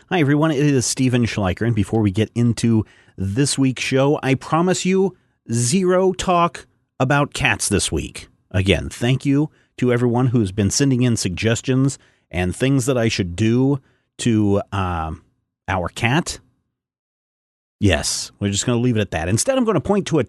Hi, everyone. It is Steven Schleicher, and before we get into this week's show, I promise you zero talk about cats this week. Again, thank you to everyone who's been sending in suggestions and things that I should do to our cat. Yes, we're just going to leave it at that. Instead, I'm going to point to a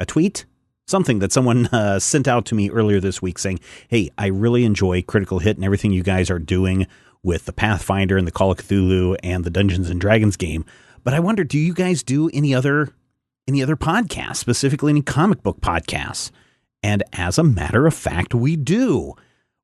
tweet, something that someone sent out to me earlier this week saying, hey, I really enjoy Critical Hit and everything you guys are doing with the Pathfinder and the Call of Cthulhu and the Dungeons and Dragons game. But I wonder, do you guys do any other podcasts, specifically any comic book podcasts? And as a matter of fact, we do.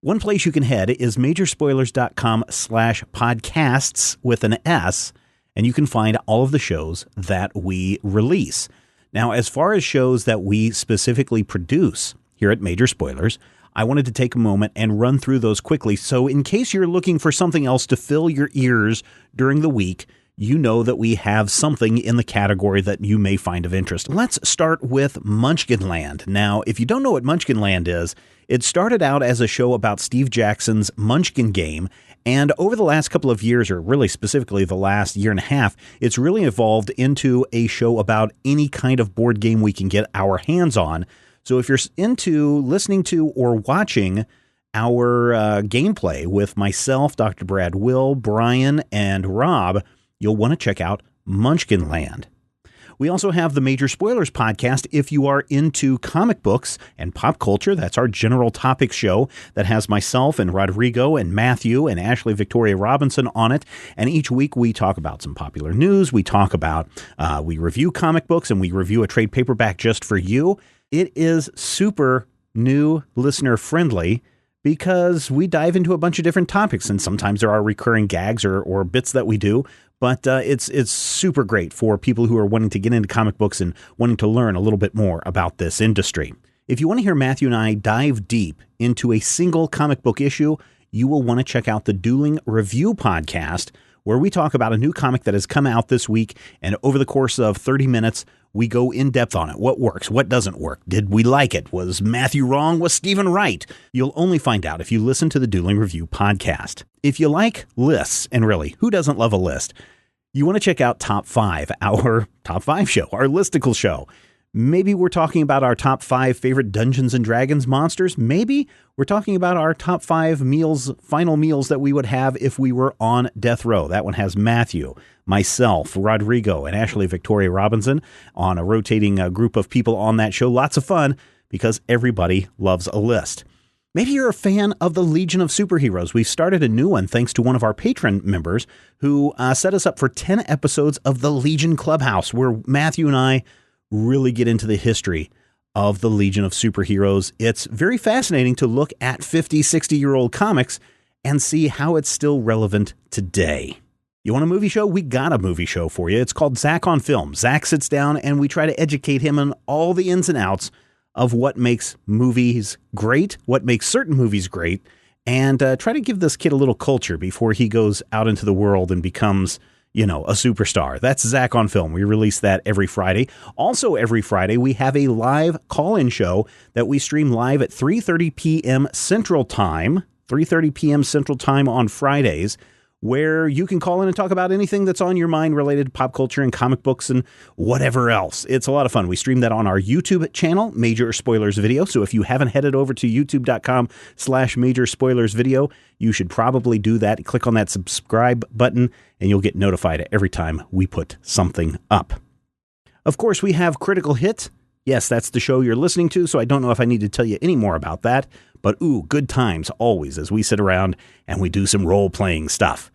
One place you can head is majorspoilers.com/podcasts with an S, and you can find all of the shows that we release. Now, as far as shows that we specifically produce here at Major Spoilers, I wanted to take a moment and run through those quickly. So in case you're looking for something else to fill your ears during the week, you know that we have something in the category that you may find of interest. Let's start with Munchkinland. Now, if you don't know what Munchkinland is, it started out as a show about Steve Jackson's Munchkin game. And over the last couple of years, or really specifically the last year and a half, it's really evolved into a show about any kind of board game we can get our hands on. So if you're into listening to or watching our gameplay with myself, Dr. Brad Will, Brian, and Rob, you'll want to check out Munchkinland. We also have the Major Spoilers podcast if you are into comic books and pop culture. That's our general topics show that has myself and Rodrigo and Matthew and Ashley Victoria Robinson on it. And each week we talk about some popular news. We talk about, we review comic books and we review a trade paperback just for you. It is super new listener friendly because we dive into a bunch of different topics, and sometimes there are recurring gags or bits that we do. But it's super great for people who are wanting to get into comic books and wanting to learn a little bit more about this industry. If you want to hear Matthew and I dive deep into a single comic book issue, you will want to check out the Dueling Review podcast, where we talk about a new comic that has come out this week, and over the course of 30 minutes, we go in depth on it. What works? What doesn't work? Did we like it? Was Matthew wrong? Was Stephen right? You'll only find out if you listen to the Dueling Review podcast. If you like lists, and really, who doesn't love a list? You want to check out Top 5, our Top 5 show, our listicle show. Maybe we're talking about our top 5 favorite Dungeons and Dragons monsters. Maybe we're talking about our top 5 meals, final meals that we would have if we were on death row. That one has Matthew, myself, Rodrigo, and Ashley Victoria Robinson on a rotating group of people on that show. Lots of fun because everybody loves a list. Maybe you're a fan of the Legion of Superheroes. We've started a new one thanks to one of our patron members who set us up for 10 episodes of the Legion Clubhouse, where Matthew and I really get into the history of the Legion of Superheroes. It's very fascinating to look at 50, 60-year-old comics and see how it's still relevant today. You want a movie show? We got a movie show for you. It's called Zach on Film. Zach sits down and we try to educate him on all the ins and outs of what makes movies great, what makes certain movies great, and try to give this kid a little culture before he goes out into the world and becomes, a superstar. That's Zach on Film. We release that every Friday. Also every Friday, we have a live call-in show that we stream live at 3:30 p.m. Central Time, 3:30 p.m. Central Time on Fridays, where you can call in and talk about anything that's on your mind related to pop culture and comic books and whatever else. It's a lot of fun. We stream that on our YouTube channel, Major Spoilers Video. So if you haven't headed over to youtube.com/Major Spoilers Video, you should probably do that. Click on that subscribe button and you'll get notified every time we put something up. Of course, we have Critical Hit. Yes, that's the show you're listening to, so I don't know if I need to tell you any more about that. But good times always as we sit around and we do some role-playing stuff.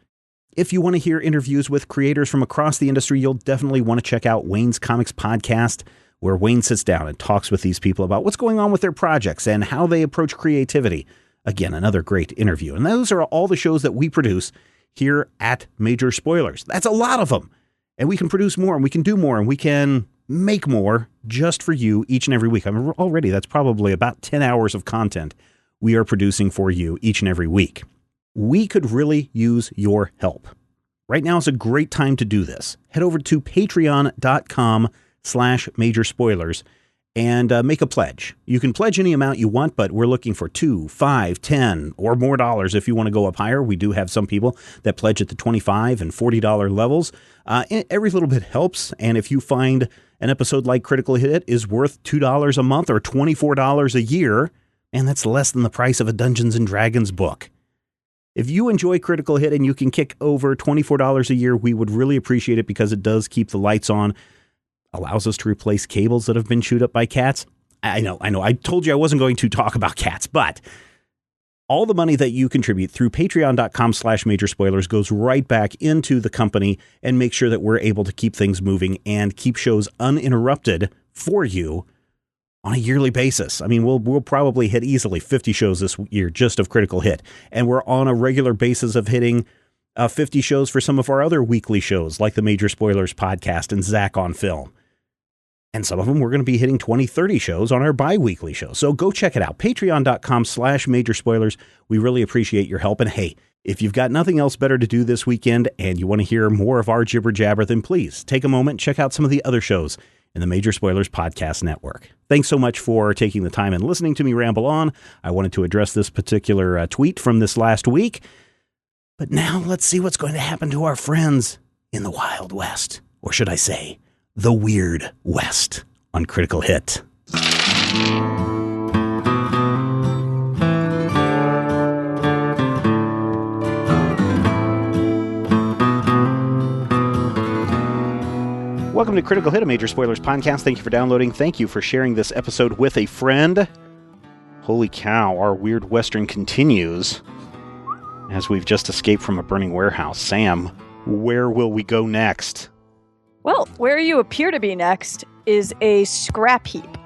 If you want to hear interviews with creators from across the industry, you'll definitely want to check out Wayne's Comics Podcast, where Wayne sits down and talks with these people about what's going on with their projects and how they approach creativity. Again, another great interview. And those are all the shows that we produce here at Major Spoilers. That's a lot of them. And we can produce more and we can do more and we can make more just for you each and every week. Already that's probably about 10 hours of content we are producing for you each and every week. We could really use your help. Right now is a great time to do this. Head over to patreon.com/Major Spoilers and make a pledge. You can pledge any amount you want, but we're looking for $2, $5, $10, or more dollars if you want to go up higher. We do have some people that pledge at the $25 and $40 levels. Every little bit helps, and if you find an episode like Critical Hit is worth $2 a month or $24 a year, and that's less than the price of a Dungeons & Dragons book. If you enjoy Critical Hit and you can kick over $24 a year, we would really appreciate it because it does keep the lights on, allows us to replace cables that have been chewed up by cats. I know. I told you I wasn't going to talk about cats, but all the money that you contribute through patreon.com/major spoilers goes right back into the company and make sure that we're able to keep things moving and keep shows uninterrupted for you on a yearly basis. I mean, we'll probably hit easily 50 shows this year just of Critical Hit. And we're on a regular basis of hitting 50 shows for some of our other weekly shows, like the Major Spoilers podcast and Zach on Film. And some of them we're going to be hitting 20, 30 shows on our bi-weekly show. So go check it out. Patreon.com/major spoilers. We really appreciate your help. And hey, if you've got nothing else better to do this weekend and you want to hear more of our jibber jabber, then please take a moment and check out some of the other shows in the Major Spoilers Podcast Network. Thanks so much for taking the time and listening to me ramble on. I wanted to address this particular tweet from this last week. But now let's see what's going to happen to our friends in the Wild West. Or should I say, the Weird West on Critical Hit. Welcome to Critical Hit, a Major Spoilers podcast. Thank you for downloading. Thank you for sharing this episode with a friend. Holy cow, our Weird Western continues as we've just escaped from a burning warehouse. Sam, where will we go next? Well, where you appear to be next is a scrap heap.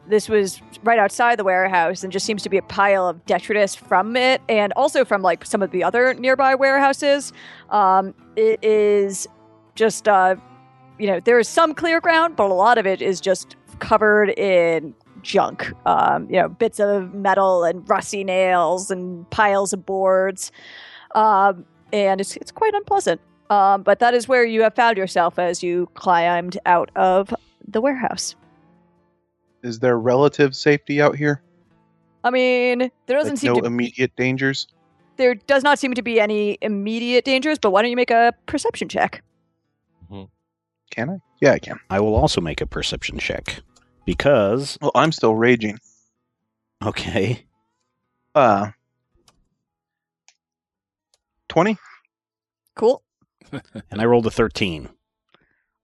This was right outside the warehouse and just seems to be a pile of detritus from it and also from like some of the other nearby warehouses. It is just, there is some clear ground, but a lot of it is just covered in junk. Bits of metal and rusty nails and piles of boards. And it's quite unpleasant. But that is where you have found yourself as you climbed out of the warehouse. Is there relative safety out here? I mean, there doesn't seem no to be immediate dangers? There does not seem to be any immediate dangers, but why don't you make a perception check? Can I? Yeah, I can. I will also make a perception check because... Well, I'm still raging. Okay. 20? Cool. And I rolled a 13.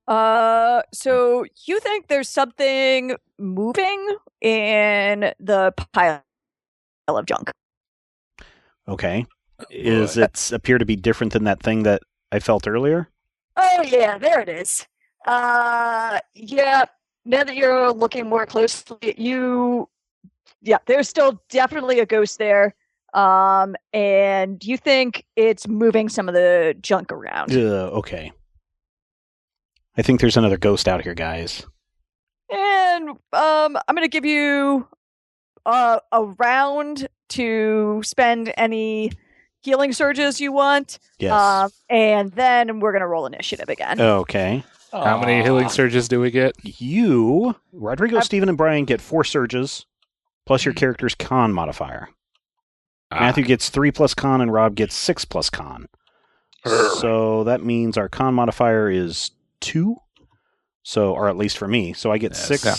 So you think there's something moving in the pile of junk? Okay. Is it appear to be different than that thing that I felt earlier? Oh yeah, there it is. Yeah. Now that you're looking more closely, there's still definitely a ghost there. And you think it's moving some of the junk around. Okay. I think there's another ghost out here, guys. And I'm going to give you a round to spend any healing surges you want. Yes. And then we're going to roll initiative again. Okay. How many healing surges do we get? You, Rodrigo, Steven, and Brian get 4 surges, plus your character's con modifier. Matthew gets 3 plus con, and Rob gets 6 plus con. So that means our con modifier is 2. So, or at least for me. So I get 6. Yeah.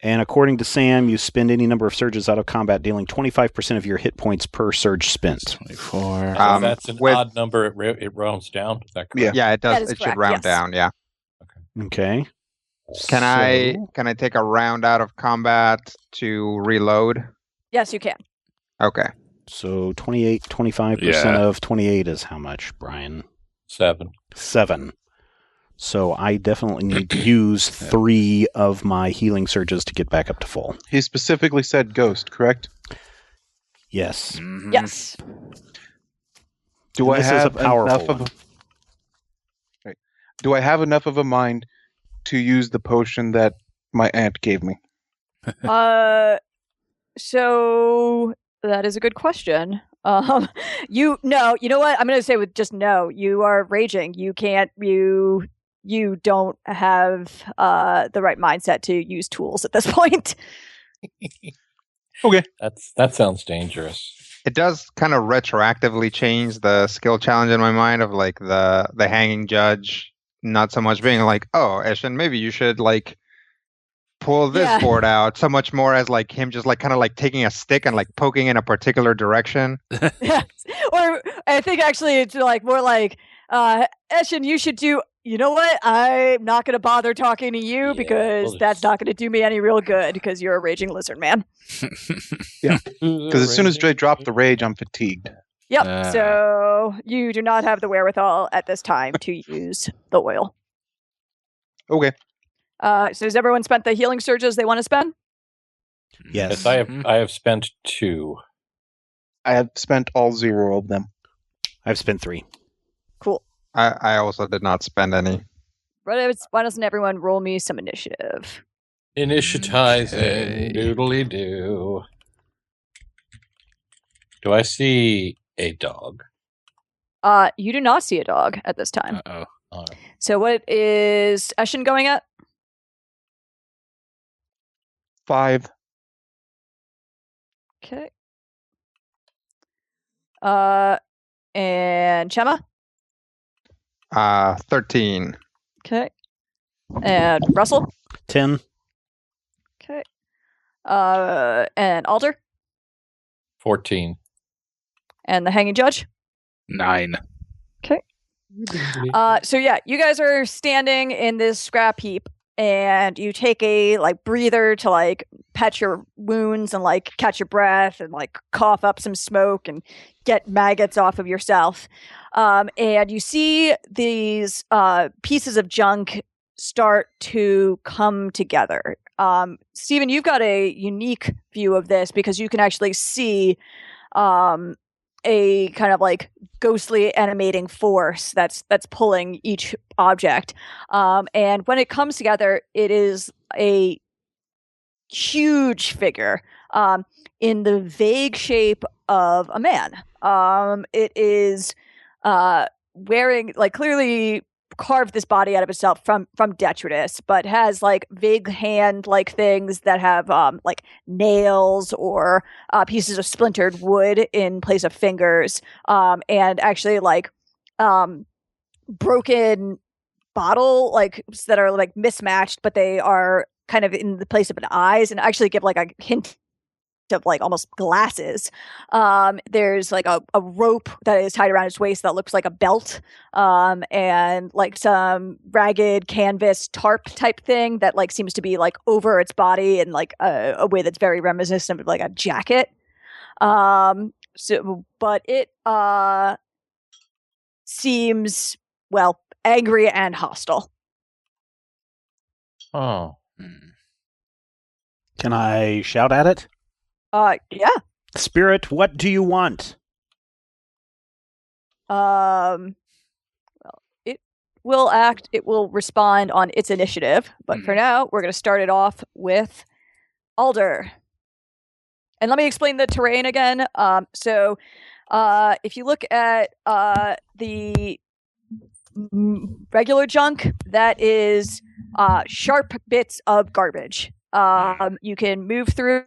And according to Sam, you spend any number of surges out of combat, dealing 25% of your hit points per surge spent. 24. That's an odd number. It rounds down. Is that correct? Yeah, it does. It correct, should round yes. down. Yeah. Okay. Can I take a round out of combat to reload? Yes, you can. Okay. So 25% of 28 is how much, Brian? 7. 7. So I definitely need to use 3 of my healing surges to get back up to full. He specifically said ghost, correct? Yes. Mm-hmm. Yes. Do I have enough one. of Do I have enough of a mind to use the potion that my aunt gave me? So that is a good question. You know what? I'm going to say with just no. You are raging. You can't. you don't have the right mindset to use tools at this point. Okay. That sounds dangerous. It does kind of retroactively change the skill challenge in my mind of like the hanging judge, not so much being like, oh, Eshin, maybe you should like pull this board out, so much more as like him just like kind of like taking a stick and like poking in a particular direction. Yes. Or I think actually it's like more like, Eshin, you should do, you know what? I'm not going to bother talking to you because that's not going to do me any real good because you're a raging lizard man. Yeah. Because as soon as Dre dropped the rage, I'm fatigued. Yep. So you do not have the wherewithal at this time to use the oil. Okay. So has everyone spent the healing surges they want to spend? Yes. I have spent 2. I have spent all 0 of them. I've spent 3. Cool. I also did not spend any. Why doesn't everyone roll me some initiative? Initiatizing. Doodly doo. Do I see a dog? You do not see a dog at this time. Uh-oh. All right. So what is Eshin going at? 5. Okay. And Chema? 13. Okay. And Russell? 10. Okay. And Alder? 14. And the Hanging Judge? 9. So yeah, you guys are standing in this scrap heap and you take a like breather to like pat your wounds and like catch your breath and like cough up some smoke and get maggots off of yourself. And you see these pieces of junk start to come together. Stephen, you've got a unique view of this because you can actually see a kind of like ghostly animating force that's pulling each object. And when it comes together, it is a huge figure in the vague shape of a man. It is wearing, like, clearly carved this body out of itself from detritus, but has like vague hand like things that have like nails or pieces of splintered wood in place of fingers, and actually like broken bottle like that are like mismatched, but they are kind of in the place of an eyes and actually give like a hint of like almost glasses. There's like a rope that is tied around its waist that looks like a belt, and like some ragged canvas tarp type thing that like seems to be like over its body in like a way that's very reminiscent of like a jacket. But it seems, well, angry and hostile. Oh. Can I shout at it? Yeah. Spirit, what do you want? Well, it will respond on its initiative, but for now, we're going to start it off with Alder. And let me explain the terrain again. So if you look at the regular junk, that is sharp bits of garbage. You can move through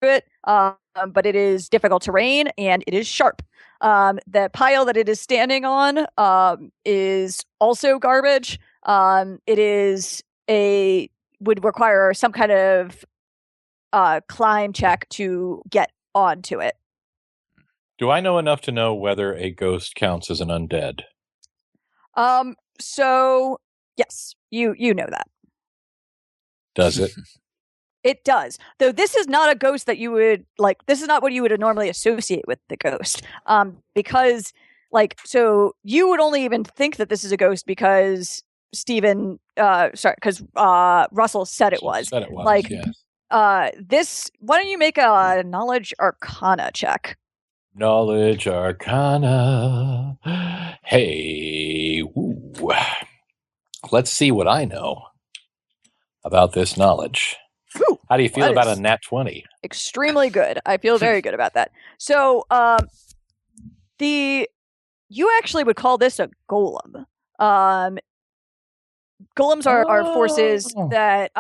it, but it is difficult terrain and it is sharp. The pile that it is standing on is also garbage. It would require some kind of climb check to get onto it. Do I know enough to know whether a ghost counts as an undead? So yes, you know that. Does it? It does. Though this is not a ghost that you would like, this is not what you would normally associate with the ghost. Because like, so you would only even think that this is a ghost because because Russell said it was. Said it was, like, yes. Why don't you make a knowledge arcana check? Knowledge arcana. Hey, woo. Let's see what I know about this knowledge. Ooh, how do you feel about a nat 20? Extremely good. I feel very good about that. So, you actually would call this a golem. golems are forces Oh. that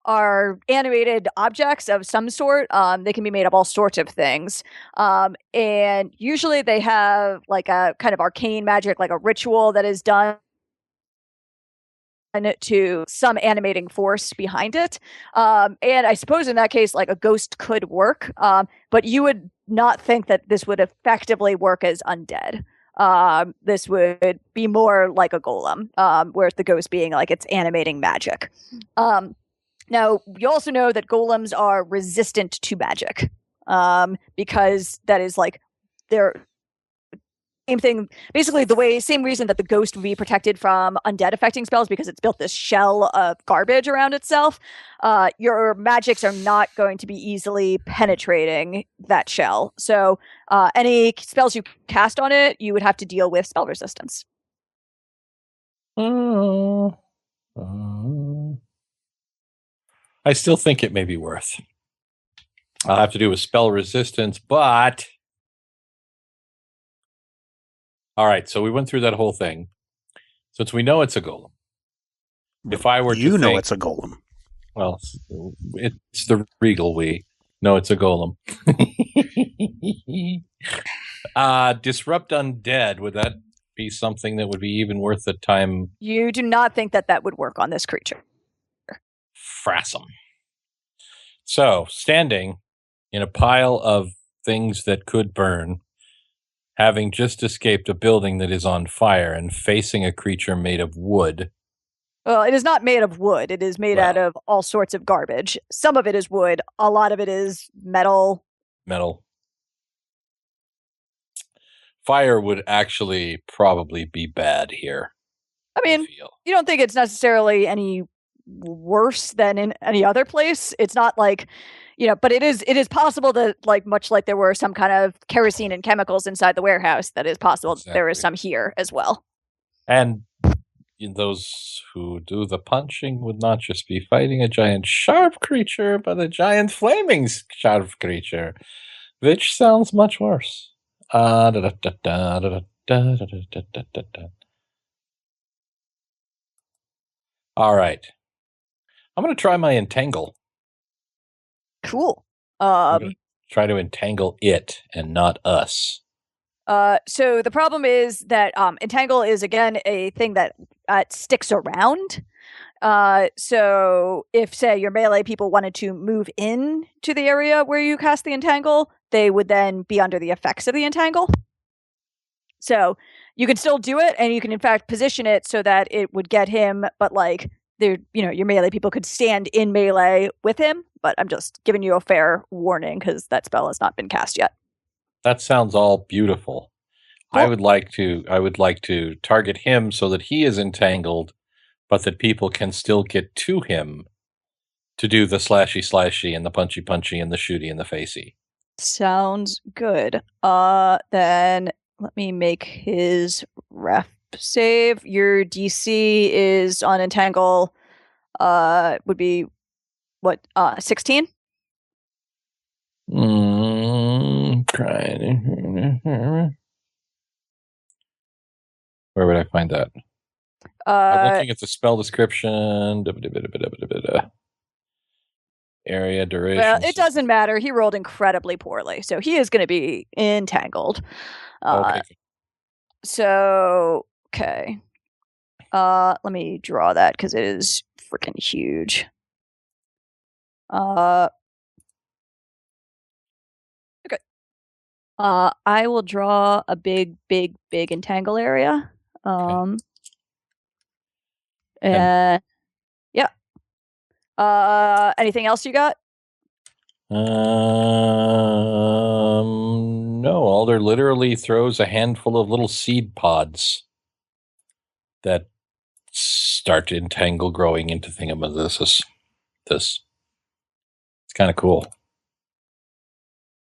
are animated objects of some sort. They can be made of all sorts of things. And usually they have like a kind of arcane magic, like a ritual that is done to some animating force behind it. And I suppose in that case, like a ghost could work, but you would not think that this would effectively work as undead. This would be more like a golem, whereas the ghost being like it's animating magic. Now, you also know that golems are resistant to magic, because that is like their same thing. Basically, same reason that the ghost would be protected from undead affecting spells, because it's built this shell of garbage around itself. Your magics are not going to be easily penetrating that shell. So, any spells you cast on it, you would have to deal with spell resistance. I still think it may be worth. I'll have to do with spell resistance, but all right. So we went through that whole thing. Since we know it's a golem, if I were You to know think, it's a golem. well, it's the regal we know it's a golem. Disrupt undead. Would that be something that would be even worth the time? You do not think that that would work on this creature. Frassum. So, standing in a pile of things that could burn, having just escaped a building that is on fire and facing a creature made of wood. Well, it is not made of wood. It is made out of all sorts of garbage. Some of it is wood. A lot of it is metal. Fire would actually probably be bad here. I mean, you don't think it's necessarily any worse than in any other place. It's not like, but it is possible that, like, much like there were some kind of kerosene and chemicals inside the warehouse, that is possible that there is some here as well. And those who do the punching would not just be fighting a giant sharp creature, but a giant flaming sharp creature, which sounds much worse. All right. I'm going to try my entangle. Cool. I'm gonna try to entangle it and not us. So the problem is that entangle is, again, a thing that sticks around. So if, say, your melee people wanted to move in to the area where you cast the entangle, they would then be under the effects of the entangle. So you can still do it, and you can in fact position it so that it would get him, but like your melee people could stand in melee with him. But I'm just giving you a fair warning because that spell has not been cast yet. That sounds all beautiful. Well, I would like to target him so that he is entangled, but that people can still get to him to do the slashy and the punchy and the shooty and the facey. Sounds good. Then let me make his ref save. Your DC is on entangle. Would be what? 16. Where would I find that? I'm looking at the spell description. Area, duration. Well, it doesn't matter. He rolled incredibly poorly, so he is going to be entangled. Okay. So, okay. Let me draw that because it is freaking huge. Okay. I will draw a big entangle area. Okay. And yeah. Anything else you got? No. Alder literally throws a handful of little seed pods that start to entangle, growing into this. It's kind of cool.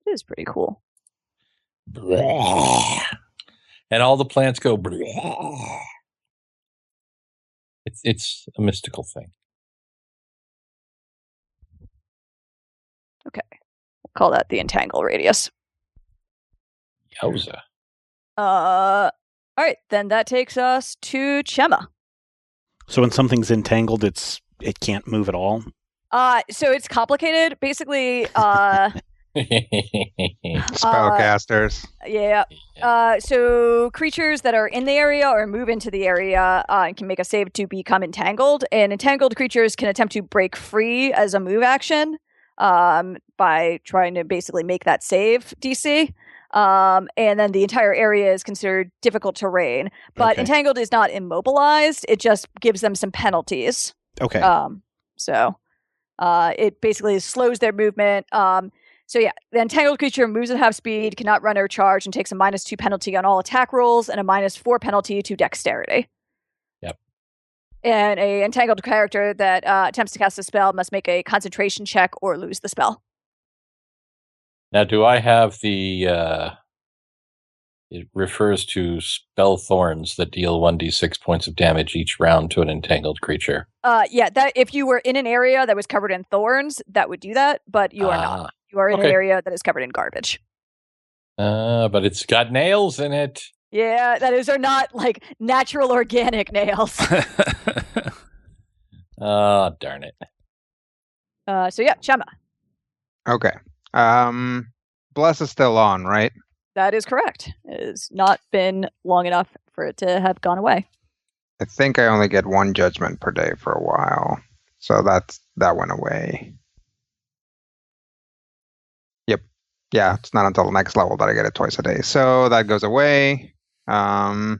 It is pretty cool. And all the plants go. It's a mystical thing. Okay. We'll call that the entangle radius. Yowza. All right, then that takes us to Chema. So when something's entangled, it can't move at all? So it's complicated. Basically, Spellcasters. yeah. So creatures that are in the area or move into the area can make a save to become entangled, and entangled creatures can attempt to break free as a move action by trying to basically make that save DC. And then the entire area is considered difficult terrain. But Okay. entangled is not immobilized; it just gives them some penalties. Okay. So it basically slows their movement. So yeah, the entangled creature moves at half speed, cannot run or charge, and takes a -2 penalty on all attack rolls and a -4 penalty to dexterity. Yep. And a entangled character that attempts to cast a spell must make a concentration check or lose the spell. Now, do I have the... it refers to spell thorns that deal 1d6 points of damage each round to an entangled creature. Yeah, that if you were in an area that was covered in thorns, that would do that, but you are not. You are in an Okay. area that is covered in garbage. But it's got nails in it. Yeah, those are not like natural organic nails. Oh, darn it. So yeah, Shama. Okay. Bless is still on, right? That is correct. It has not been long enough for it to have gone away. I think I only get 1 judgment per day for a while. So that went away. Yep. Yeah, it's not until the next level that I get it twice a day. So that goes away. I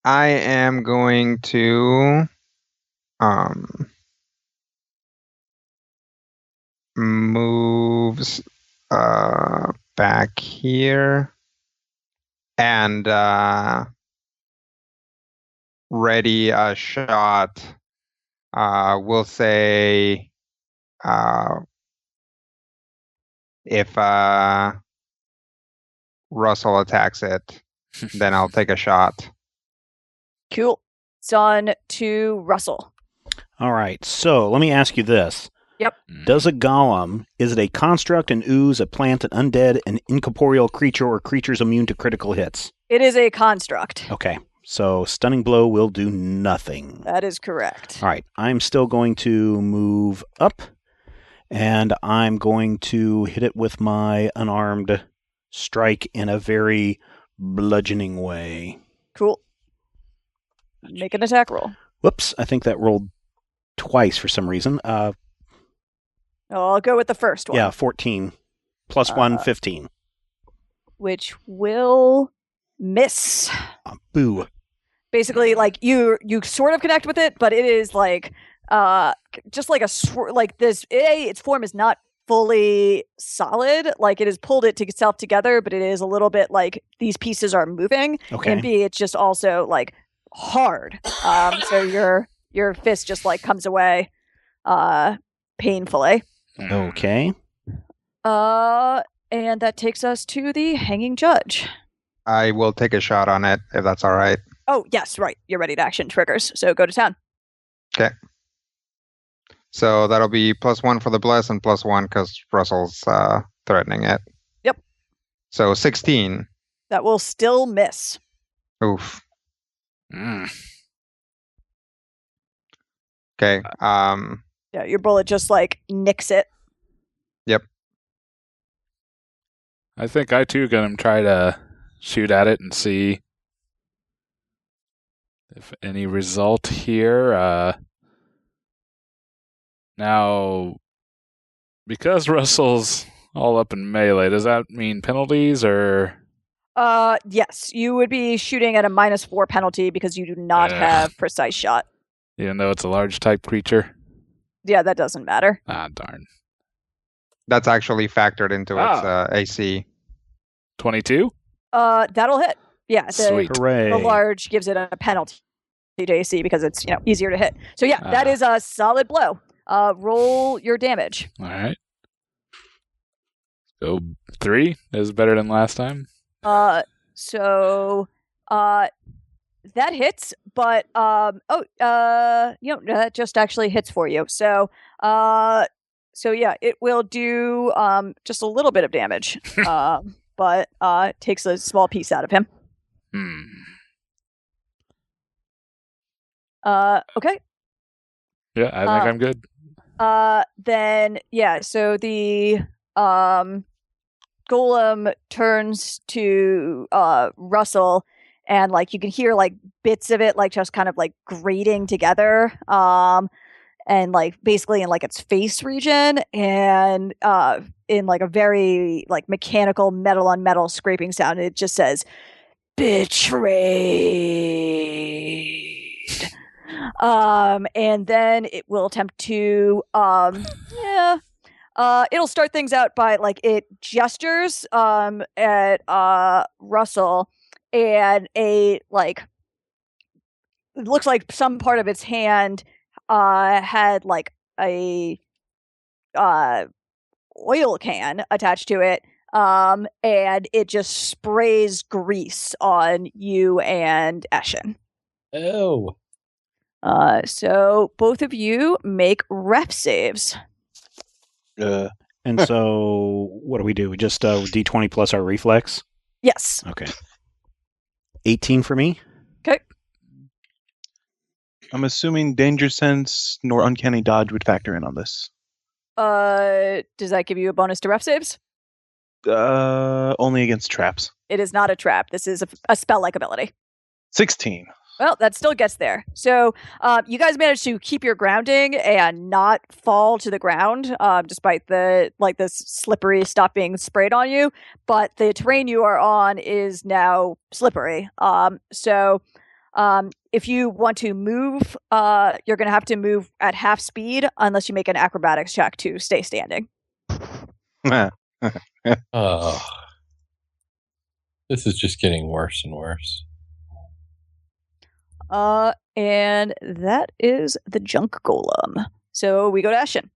am going to moves back here and ready a shot. We'll say if Russell attacks it, then I'll take a shot. Cool. It's on to Russell. All right. So let me ask you this. Yep. Does a golem, is it a construct, an ooze, a plant, an undead, an incorporeal creature, or creatures immune to critical hits? It is a construct. Okay. So stunning blow will do nothing. That is correct. All right. I'm still going to move up, and I'm going to hit it with my unarmed strike in a very bludgeoning way. Cool. Make an attack roll. Whoops. I think that rolled twice for some reason. I'll go with the first one. Yeah, 14. Plus 1, 15. Which will miss. Boo. Basically, like you sort of connect with it, but it is like just like like this. Its form is not fully solid. Like it has pulled itself together, but it is a little bit like these pieces are moving. Okay. And B, it's just also like hard. So your fist just like comes away painfully. Okay. And that takes us to the hanging judge. I will take a shot on it, if that's all right. Oh, yes, right. You're ready to action triggers. So go to town. Okay. So that'll be +1 for the bless and +1 because Russell's threatening it. Yep. So 16. That will still miss. Oof. Mm. Okay. Yeah, your bullet just like nicks it. Yep. I think I too gonna try to shoot at it and see if any result here. Now, because Russell's all up in melee, does that mean penalties or? Yes, you would be shooting at a -4 penalty because you do not have precise shot. Even though it's a large type creature? Yeah, that doesn't matter. Ah, darn. That's actually factored into its AC. 22? That'll hit. Yeah, Sweet. Hooray. the large gives it a penalty to AC because it's easier to hit. So yeah, that is a solid blow. Roll your damage. All right. So 3 is better than last time. So that hits, but that just actually hits for you. So yeah, it will do just a little bit of damage. But takes a small piece out of him. Okay. Yeah, I think I'm good. Then yeah, so the golem turns to Russell, and like you can hear like bits of it like just kind of like grating together, and like basically in like its face region, and in like a very like mechanical metal on metal scraping sound. It just says betrayed. And then it will attempt to it'll start things out by like it gestures at Russell, and a like it looks like some part of its hand had like a uh oil can attached to it, and it just sprays grease on you and Eshin. Oh. So both of you make ref saves. And so, what do? We just D20 plus our reflex? Yes. Okay. 18 for me? Okay. I'm assuming danger sense nor uncanny dodge would factor in on this. Does that give you a bonus to ref saves? Only against traps. It is not a trap. This is a spell-like ability. 16. Well, that still gets there. So you guys managed to keep your grounding and not fall to the ground, despite the slippery stuff being sprayed on you. But the terrain you are on is now slippery. So if you want to move, you're going to have to move at half speed unless you make an acrobatics check to stay standing. Oh. This is just getting worse and worse. And that is the junk golem. So we go to Eshin.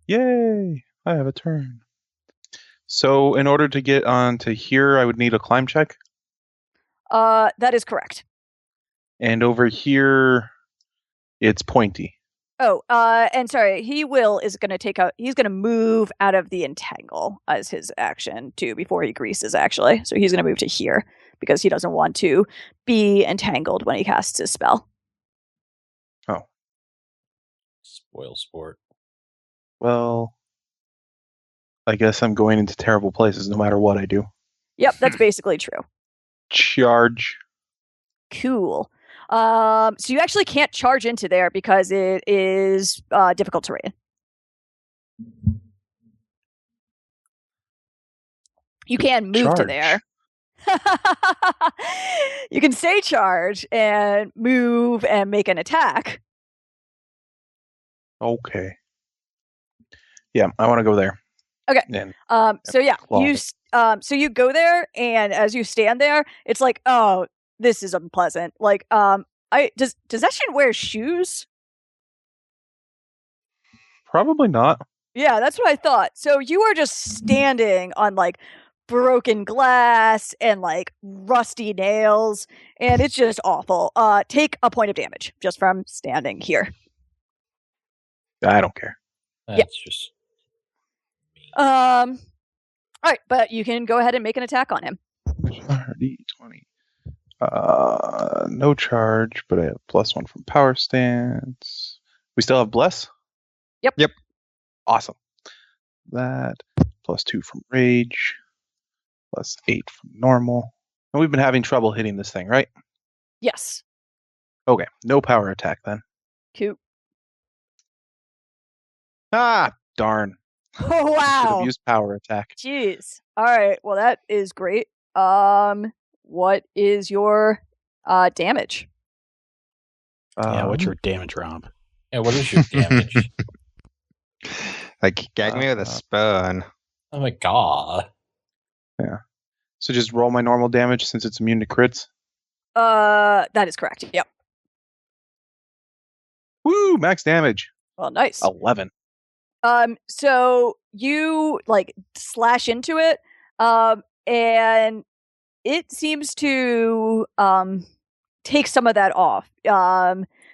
Yay! I have a turn. So in order to get onto here, I would need a climb check. That is correct. And over here, it's pointy. Oh, and sorry, he's going to move out of the entangle as his action too before he greases, actually. So he's going to move to here because he doesn't want to be entangled when he casts his spell. Oh. Spoil sport. Well, I guess I'm going into terrible places no matter what I do. Yep, that's basically true. Charge. Cool. So you actually can't charge into there because it is difficult terrain. You can move to there. You can stay charge and move and make an attack. Okay. Yeah, I want to go there. Okay. And, so yeah, so you go there, and as you stand there, it's like, oh, this is unpleasant. Like, does Eshin wear shoes? probably not. Yeah, that's what I thought. So you are just standing on like broken glass and like rusty nails, and it's just awful. Take a point of damage just from standing here. I don't care. That's just all right, but you can go ahead and make an attack on him. D20. No charge, but I have +1 from power stance. We still have bless? Yep. Awesome. That +2 from rage, +8 from normal. And we've been having trouble hitting this thing, right? Yes. Okay, no power attack then. Cute. Ah, darn. Oh, Should wow. have used power attack. Jeez. All right. Well, that is great. What is your damage? Yeah, what's your damage, Rob? Yeah, what is your damage? Like, gag me with a spoon. Oh my god. Yeah. So just roll my normal damage since it's immune to crits? That is correct. Yep. Woo! Max damage. Well, nice. 11. So you like slash into it, and it seems to take some of that off.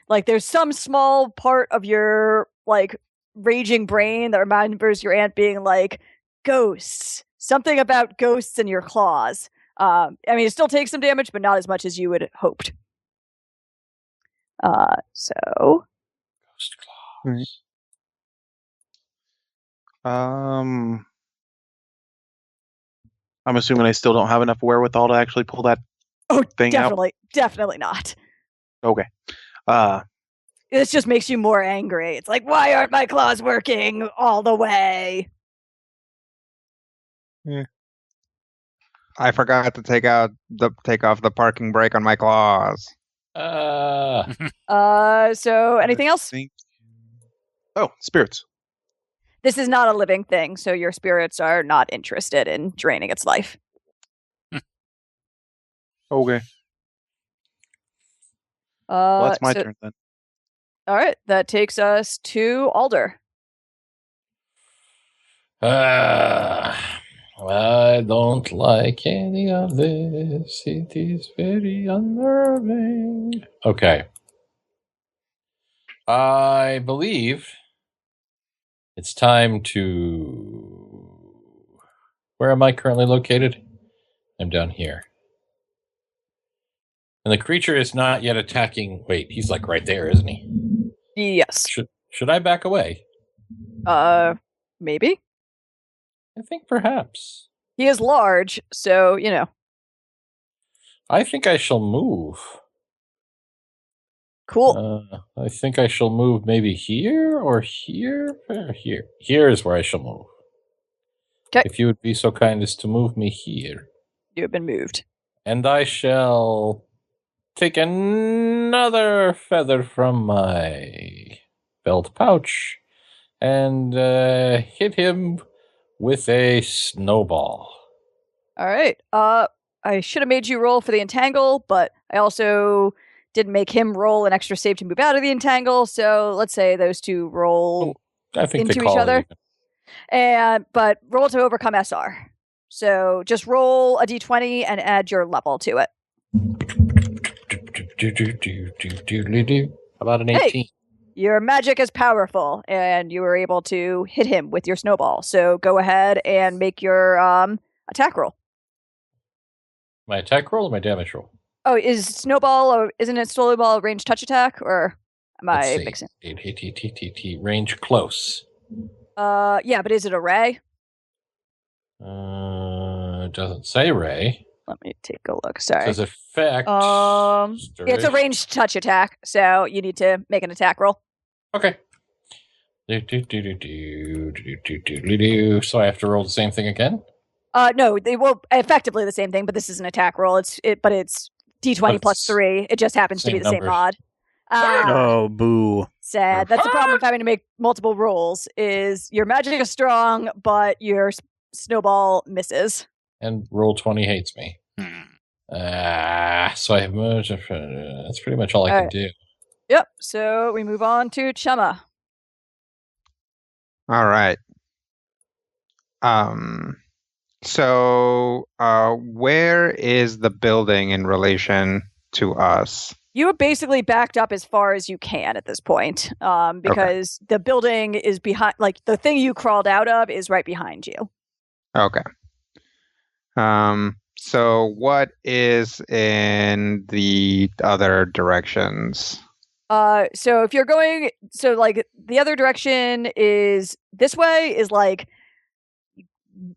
Like there's some small part of your like raging brain that remembers your aunt being like ghosts, something about ghosts in your claws. I mean, it still takes some damage, but not as much as you would hoped. So Ghost claws. I'm assuming I still don't have enough wherewithal to actually pull that thing out. definitely not. Okay. This just makes you more angry. It's like, why aren't my claws working all the way? I forgot to take off the parking brake on my claws. So anything else? Oh, spirits. This is not a living thing, so your spirits are not interested in draining its life. Okay. Well, that's my turn then. All right, that takes us to Alder. I don't like any of this. It is very unnerving. Okay. I believe it's time to... Where am I currently located? I'm down here. And the creature is not yet attacking... Wait, he's like right there, isn't he? Yes. Should I back away? Maybe. I think perhaps. He is large, so, I think I shall move. Cool. I think I shall move maybe here or here. Here. Here is where I shall move. Okay. If you would be so kind as to move me here. You have been moved. And I shall take another feather from my belt pouch and hit him with a snowball. All right. I should have made you roll for the entangle, but I also didn't make him roll an extra save to move out of the entangle. So let's say those two roll into each other. But roll to overcome SR. So just roll a d20 and add your level to it. About an 18. Hey, your magic is powerful, and you were able to hit him with your snowball. So go ahead and make your attack roll. My attack roll or my damage roll? Oh, isn't it snowball a ranged touch attack, or am I mixing? Range close. Yeah, but is it a ray? It doesn't say ray. Let me take a look. Sorry. It says effect. It's a ranged touch attack, so you need to make an attack roll. Okay. So I have to roll the same thing again? No, they will effectively the same thing, but this is an attack roll. It's D20 plus 3. It just happens to be the same mod. Oh, boo. Sad. That's the problem with having to make multiple rolls, is your magic is strong, but your snowball misses. And roll 20 hates me. So I have moved. That's pretty much all I can do. Yep. So we move on to Chema. All right. So where is the building in relation to us? You have basically backed up as far as you can at this point, because the building is behind, like the thing you crawled out of is right behind you. Okay. So what is in the other directions? So if you're going, the other direction is this way, is like,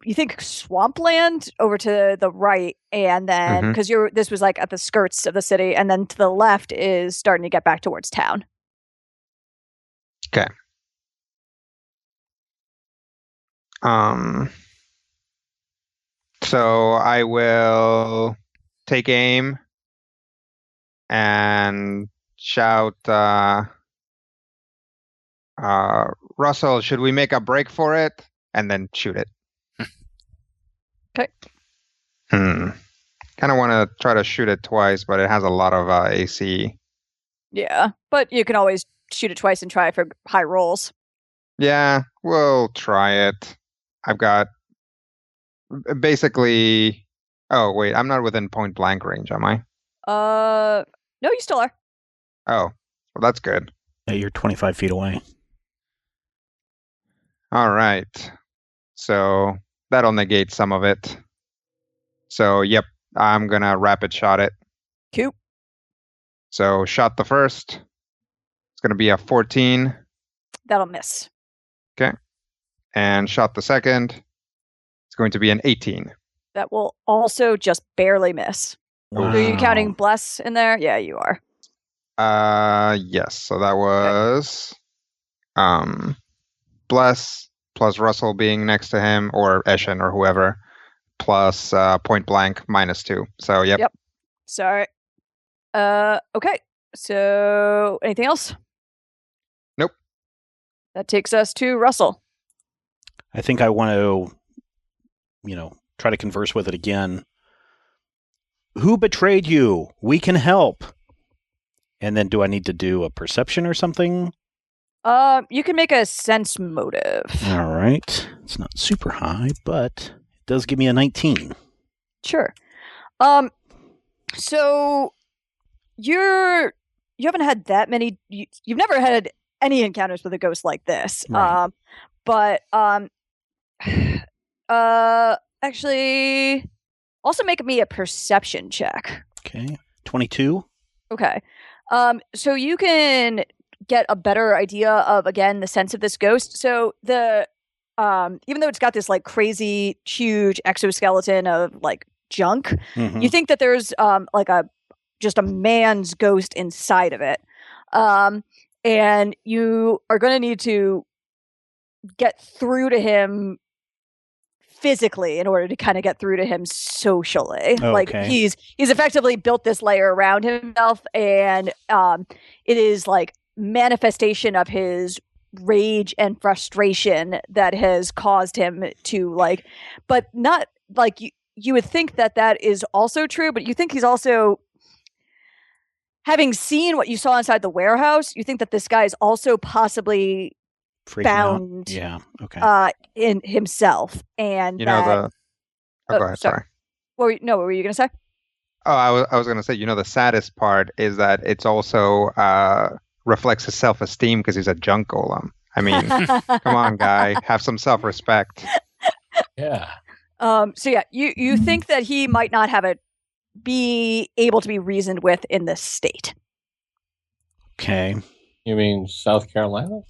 you think swampland over to the right, and then because this was like at the skirts of the city, and then to the left is starting to get back towards town. Okay. So I will take aim and shout, Russell, should we make a break for it? And then shoot it. Okay. Kind of want to try to shoot it twice, but it has a lot of AC. Yeah, but you can always shoot it twice and try for high rolls. Yeah, we'll try it. I've got basically... Oh, wait, I'm not within point blank range, am I? No, you still are. Oh, well, that's good. Yeah, you're 25 feet away. All right. So that'll negate some of it. So, yep, I'm going to rapid shot it. Cool. So, shot the first. It's going to be a 14. That'll miss. And shot the second. It's going to be an 18. That will also just barely miss. Wow. So are you counting bless in there? Yeah, you are. Yes. So that was bless plus Russell being next to him, or Eshin or whoever, plus point blank -2. So yep. Sorry. Okay. So anything else? Nope. That takes us to Russell. I think I want to, try to converse with it again. Who betrayed you? We can help. And then do I need to do a perception or something? You can make a sense motive. All right. It's not super high, but it does give me a 19. Sure. So you haven't had that many. You've never had any encounters with a ghost like this. Right. But actually, also make me a perception check. Okay. 22. Okay. So you can get a better idea of, again, the sense of this ghost. So the even though it's got this like crazy huge exoskeleton of like junk, Mhm. you think that there's like just a man's ghost inside of it. And you are going to need to get through to him physically in order to kind of get through to him socially. Like Okay. he's effectively built this layer around himself, and it is like manifestation of his rage and frustration that has caused him to like, but not like you would think that is also true, but you think he's also, having seen what you saw inside the warehouse, you think that this guy is also possibly Freaking out. bound Yeah. Okay. in himself. And You know that, go ahead. Sorry. what were you going to say? Oh, I was going to say, the saddest part is that it's also reflects his self-esteem because he's a junk golem. I mean, come on, guy, have some self-respect. Yeah. So yeah, you think that he might not be able to be reasoned with in this state. Okay. You mean South Carolina?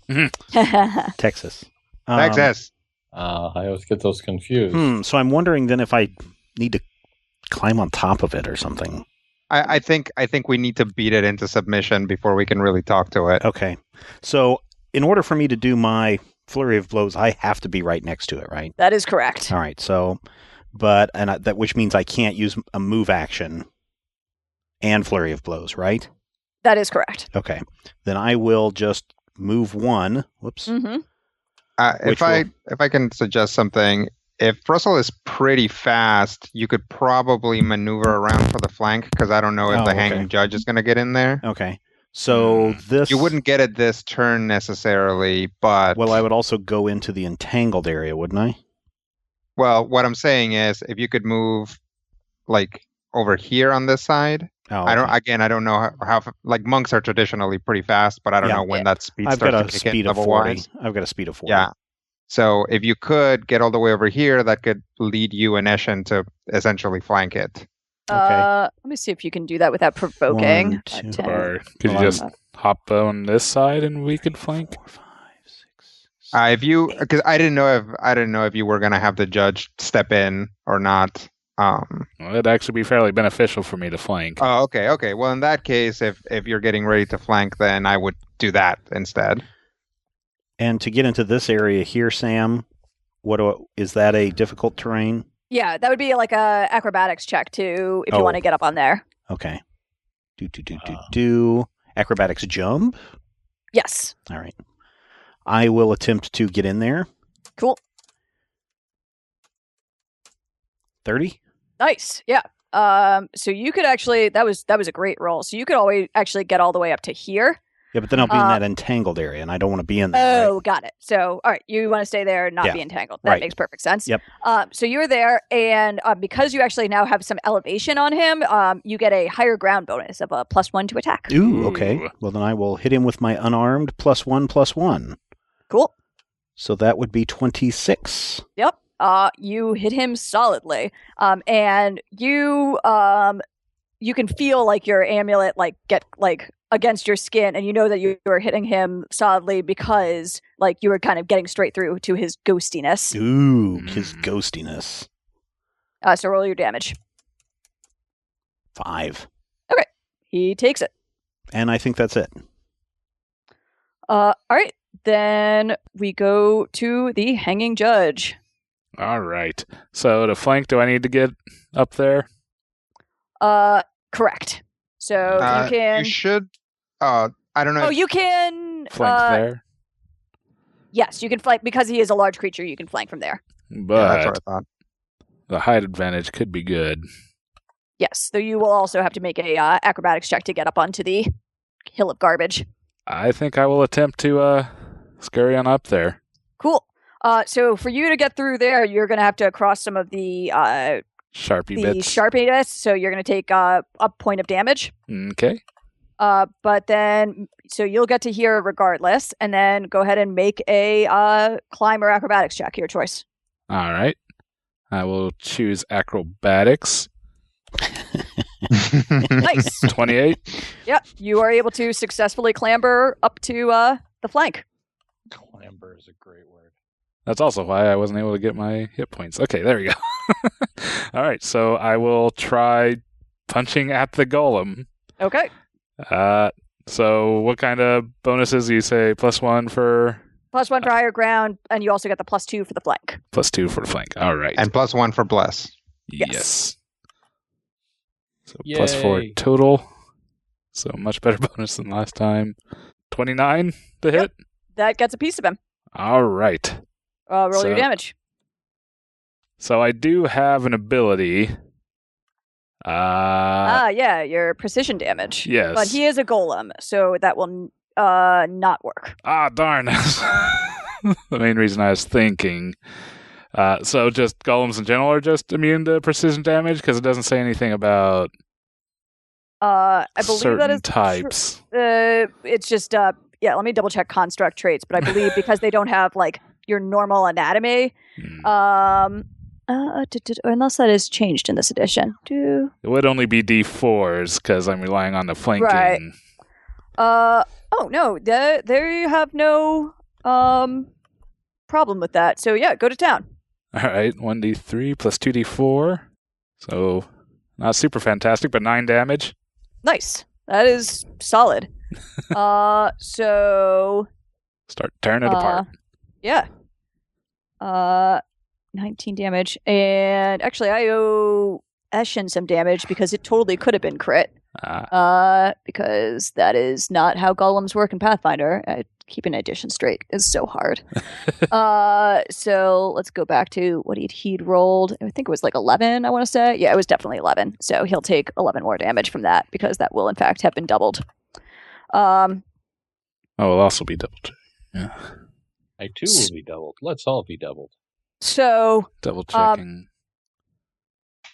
Texas. Texas. I always get those confused. So I'm wondering then if I need to climb on top of it or something. I think we need to beat it into submission before we can really talk to it. Okay. So in order for me to do my flurry of blows, I have to be right next to it, right? That is correct. All right. So, which means I can't use a move action and flurry of blows, right? That is correct. Okay. Then I will just move one. Whoops. Mm-hmm. If I can suggest something, if Russell is pretty fast, you could probably maneuver around for the flank, because I don't know if the hanging judge is going to get in there. Okay. So this... You wouldn't get it this turn necessarily, but... Well, I would also go into the entangled area, wouldn't I? Well, what I'm saying is, if you could move, like, over here on this side... Oh, okay. I don't know how like monks are traditionally pretty fast, but I don't know when that speed starts to kick in level-wise. I've got a speed of 40. Yeah. So if you could get all the way over here, that could lead you and Eshin to essentially flank it. Okay. Let me see if you can do that without provoking. 1, 2, 10. Or could you just hop on this side and we could flank? 4, 5, 6. Because I didn't know if you were gonna have the judge step in or not. Well, it'd actually be fairly beneficial for me to flank. Oh, okay. Well, in that case, if you're getting ready to flank, then I would do that instead. And to get into this area here, Sam, is that a difficult terrain? Yeah, that would be like a acrobatics check too, if you want to get up on there. Okay. Do. Acrobatics jump? Yes. All right. I will attempt to get in there. Cool. 30? Nice. Yeah. So you could actually, that was a great roll. So you could always actually get all the way up to here. Yeah, but then I'll be in that entangled area, and I don't want to be in there. Oh, right? Got it. So, all right, you want to stay there and not be entangled. That makes perfect sense. Yep. So you're there, and because you actually now have some elevation on him, you get a higher ground bonus of a +1 to attack. Ooh, okay. Well, then I will hit him with my unarmed +1/+1. Cool. So that would be 26. Yep. You hit him solidly, and you can feel like your amulet get against your skin, and you know that you were hitting him solidly because like you were kind of getting straight through to his ghostiness. Ooh, his ghostiness. So roll your damage. 5. Okay, he takes it. And I think that's it. All right, then we go to the hanging judge. All right. So to flank, do I need to get up there? Correct. So you can. You should. I don't know. Oh, you can Flank there? Yes, you can flank because he is a large creature. You can flank from there. But Yeah, that's what I thought. the height advantage could be good. Yes, though you will also have to make a acrobatics check to get up onto the hill of garbage. I think I will attempt to scurry on up there. Cool. So for you to get through there, you're going to have to cross some of the Sharpie bits. sharpiness. So you're going to take a point of damage. Okay. But then, so you'll get to here regardless, and then go ahead and make a climb or acrobatics check, your choice. All right. I will choose acrobatics. Nice. 28. Yep, you are able to successfully clamber up to the flank. Clamber is a great word. That's also why I wasn't able to get my hit points. Okay, there we go. All right, so I will try punching at the golem. Okay. So what kind of bonuses do you say? +1 for... +1 for higher ground, and you also get the +2 for the flank. +2 for the flank. All right. And +1 for bless. Yes. So Yay. +4 total. So much better bonus than last time. 29 to hit. That gets a piece of him. All right. Roll your damage. So I do have an ability. Yeah, your precision damage. Yes. But he is a golem, so that will not work. Darn. The main reason I was thinking. So just golems in general are just immune to precision damage because it doesn't say anything about I believe certain that is types. It's just yeah. Let me double check construct traits, but I believe because they don't have like your normal anatomy. Unless that is changed in this edition. It would only be D4s because I'm relying on the flanking. Right. Oh no, there you have no problem with that. So yeah, go to town. All right, 1d3 plus 2d4. So not super fantastic, but 9 damage. Nice. That is solid. So start tearing it apart. Yeah. 19 damage. And actually I owe Eshin some damage because it totally could have been crit. Because that is not how golems work in Pathfinder. Keeping addition straight is so hard. So let's go back to what he'd rolled. I think it was like 11, I want to say. Yeah, it was definitely 11. So he'll take 11 more damage from that because that will in fact have been doubled. It'll also be doubled. Yeah. I too will be doubled. Let's all be doubled. So double checking.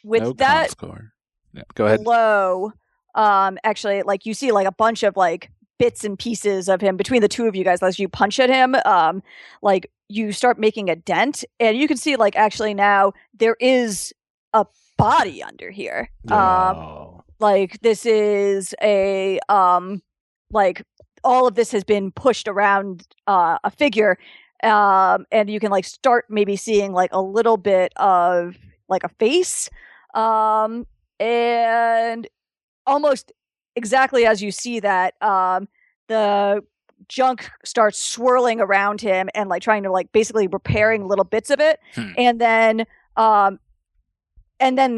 With no that score. Yeah, go ahead. Blow, actually, like you see like a bunch of like bits and pieces of him between the two of you guys as you punch at him. Like you start making a dent, and you can see like actually now there is a body under here. Like this is a like all of this has been pushed around a figure. And you can like start maybe seeing like a little bit of like a face. And almost exactly as you see that, the junk starts swirling around him and like trying to like basically repairing little bits of it. And then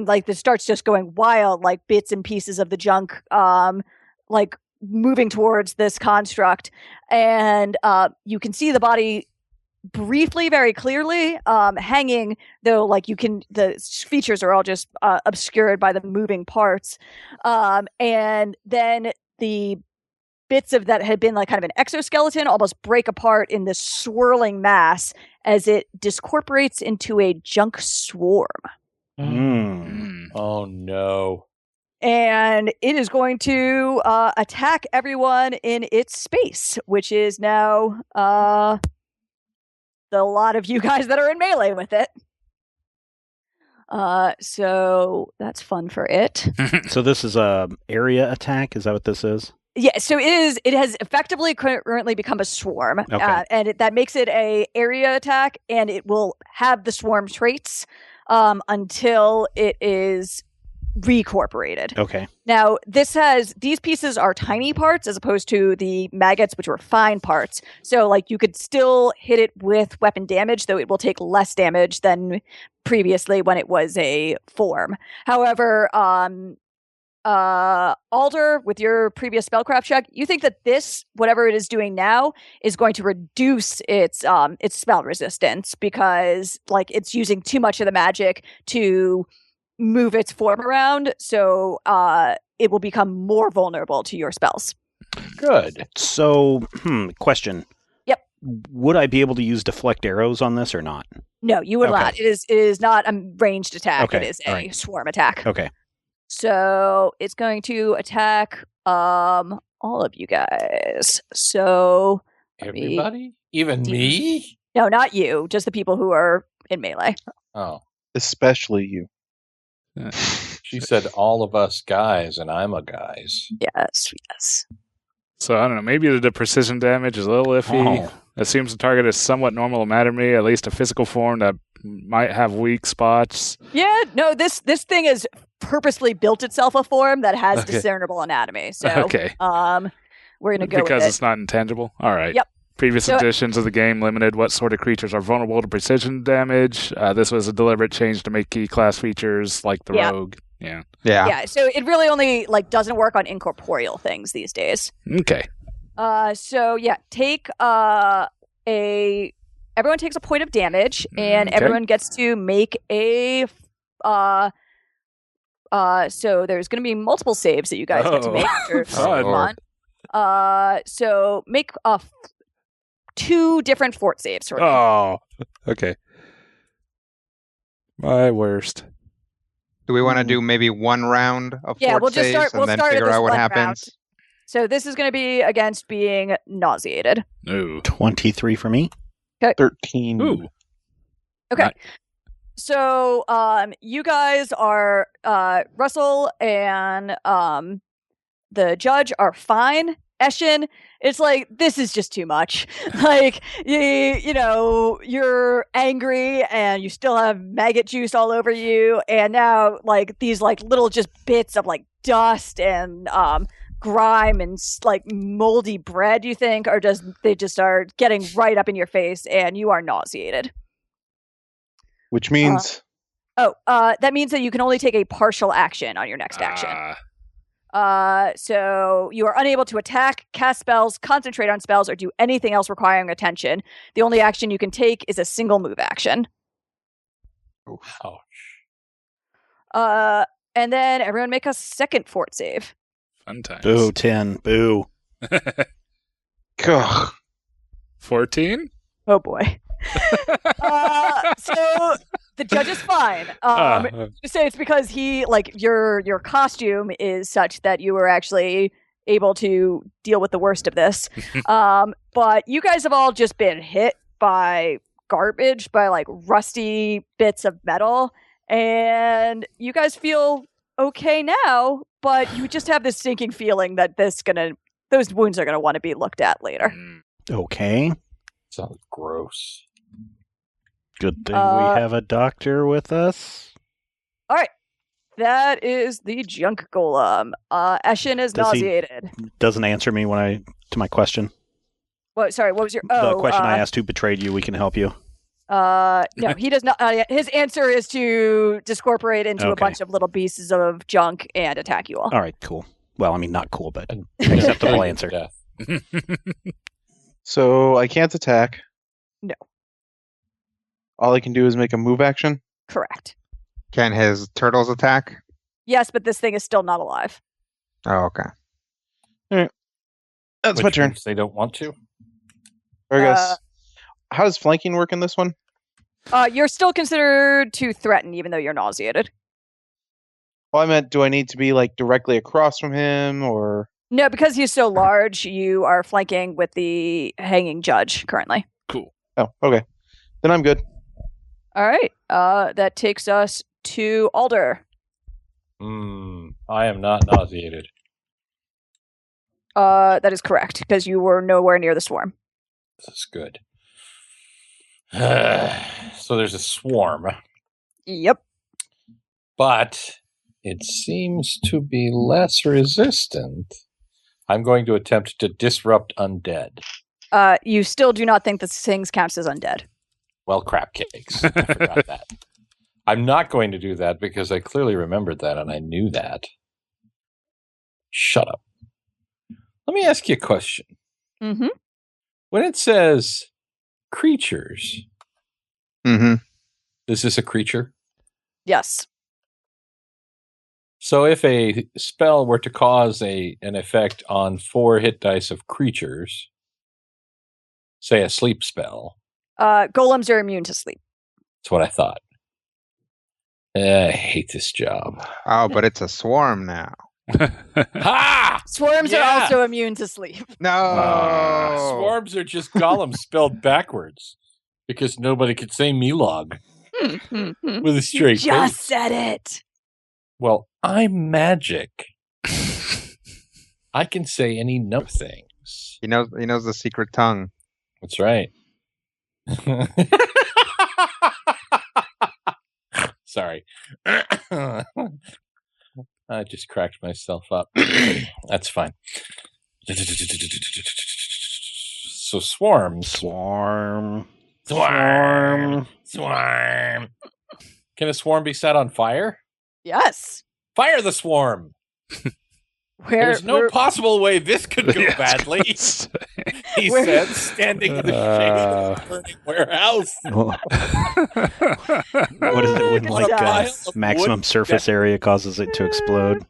like this starts just going wild, like bits and pieces of the junk, like moving towards this construct. And you can see the body briefly, very clearly, hanging, though like the features are all just obscured by the moving parts. And then the bits of that had been like kind of an exoskeleton almost break apart in this swirling mass as it discorporates into a junk swarm. Oh no. And it is going to attack everyone in its space, which is now the lot of you guys that are in melee with it. So that's fun for it. So this is a area attack? Is that what this is? Yeah, so it has effectively currently become a swarm, Okay. and that makes it a area attack, and it will have the swarm traits until it is recorporated. Okay. Now, these pieces are tiny parts as opposed to the maggots, which were fine parts. So, like, you could still hit it with weapon damage, though it will take less damage than previously when it was a form. However, Alder, with your previous spellcraft check, you think that this, whatever it is doing now, is going to reduce its spell resistance because, like, it's using too much of the magic to move its form around, so it will become more vulnerable to your spells. Good. So, question. Yep. Would I be able to use deflect arrows on this or not? No, you would Okay. not. It is not a ranged attack. Okay, It is a alright. swarm attack. Okay. So it's going to attack all of you guys. So Everybody? Even me? no, not you, just the people who are in melee. Oh. Especially you. She said all of us guys, and I'm a guys. Yes. So I don't know. Maybe the precision damage is a little iffy. Oh. It seems the target is somewhat normal anatomy, at least a physical form that might have weak spots. Yeah, no, this thing has purposely built itself a form that has Okay. discernible anatomy. So Okay. we're gonna go Because with it's not intangible. All right. Yep. Previous So- editions of the game limited what sort of creatures are vulnerable to precision damage. This was a deliberate change to make key class features like the Yeah. rogue. Yeah. Yeah, so it really only doesn't work on incorporeal things these days. Okay. So yeah, take everyone takes a point of damage, and Okay. everyone gets to make a so there's going to be multiple saves that you guys get to Oh. make. Which are Oh. fun. So make 2 different fort saves for me. Oh. Okay. My worst. Do we want to do maybe one round of Yeah, fort we'll just saves start- and we'll then start at figure this out what one happens? round. So this is going to be against being nauseated. Ooh. 23 for me. 13. Ooh. Okay. Right. So you guys are Russell and the judge are fine. Eshin, it's like, this is just too much. Like, you know, you're angry and you still have maggot juice all over you, and now like these like little just bits of like dust and grime and like moldy bread, you think, are just are getting right up in your face, and you are nauseated. Which means That means that you can only take a partial action on your next action. So you are unable to attack, cast spells, concentrate on spells, or do anything else requiring attention. The only action you can take is a single move action. Ouch. And then everyone make a second fort save. Fun times. Boo, 10. Boo. ugh, 14? Oh boy. So the judge is fine. So it's because he, like, your costume is such that you were actually able to deal with the worst of this. But you guys have all just been hit by garbage, by like rusty bits of metal, and you guys feel okay now, but you just have this sinking feeling that those wounds are gonna want to be looked at later. Okay. Sounds gross. Good thing we have a doctor with us. All right. That is the junk golem. Eshin is Does he- nauseated. Doesn't answer me to my question. What? Sorry, what was your? The question I asked: who betrayed you? We can help you. No, he does not. His answer is to discorporate into a Okay. bunch of little pieces of junk and attack you all. All right, cool. Well, I mean, not cool, but And acceptable kill you to answer. death. so I can't attack. No. All I can do is make a move action. Correct. Can his turtles attack? Yes, but this thing is still not alive. Oh, okay. That's Which my turn. means they don't want to. I guess. How does flanking work in this one? You're still considered to threaten, even though you're nauseated. Well, I meant, do I need to be like directly across from him, or No, because he's so large, you are flanking with the hanging judge currently. Cool. oh, okay, then I'm good. All right. That takes us to Alder. I am not nauseated. That is correct, because you were nowhere near the swarm. This is good. So there's a swarm, Yep. but it seems to be less resistant. I'm going to attempt to disrupt undead. You still do not think this thing counts as undead. Well, crap cakes. I forgot that. I'm not going to do that because I clearly remembered that and I knew that. Shut up. Let me ask you a question. Mm-hmm. When it says creatures, Mm-hmm. is this a creature? Yes. So if a spell were to cause an effect on 4 hit dice of creatures, say a sleep spell, Golems are immune to sleep. that's what I thought. I hate this job. Oh, but it's a swarm now. Ha! Swarms Yeah. are also immune to sleep. No. Swarms are just golems spelled backwards because nobody could say Milog with a straight Just face. said it. Well, I'm magic. I can say any number of things. He knows the secret tongue. That's right. Sorry. I just cracked myself up. That's fine. So swarms. Swarm. Swarm. Can a swarm be set on fire? Yes. Fire the swarm. There's no possible way this could go badly. He said, standing in the shade of a burning warehouse. What is it when Good like job. maximum surface area causes it to explode?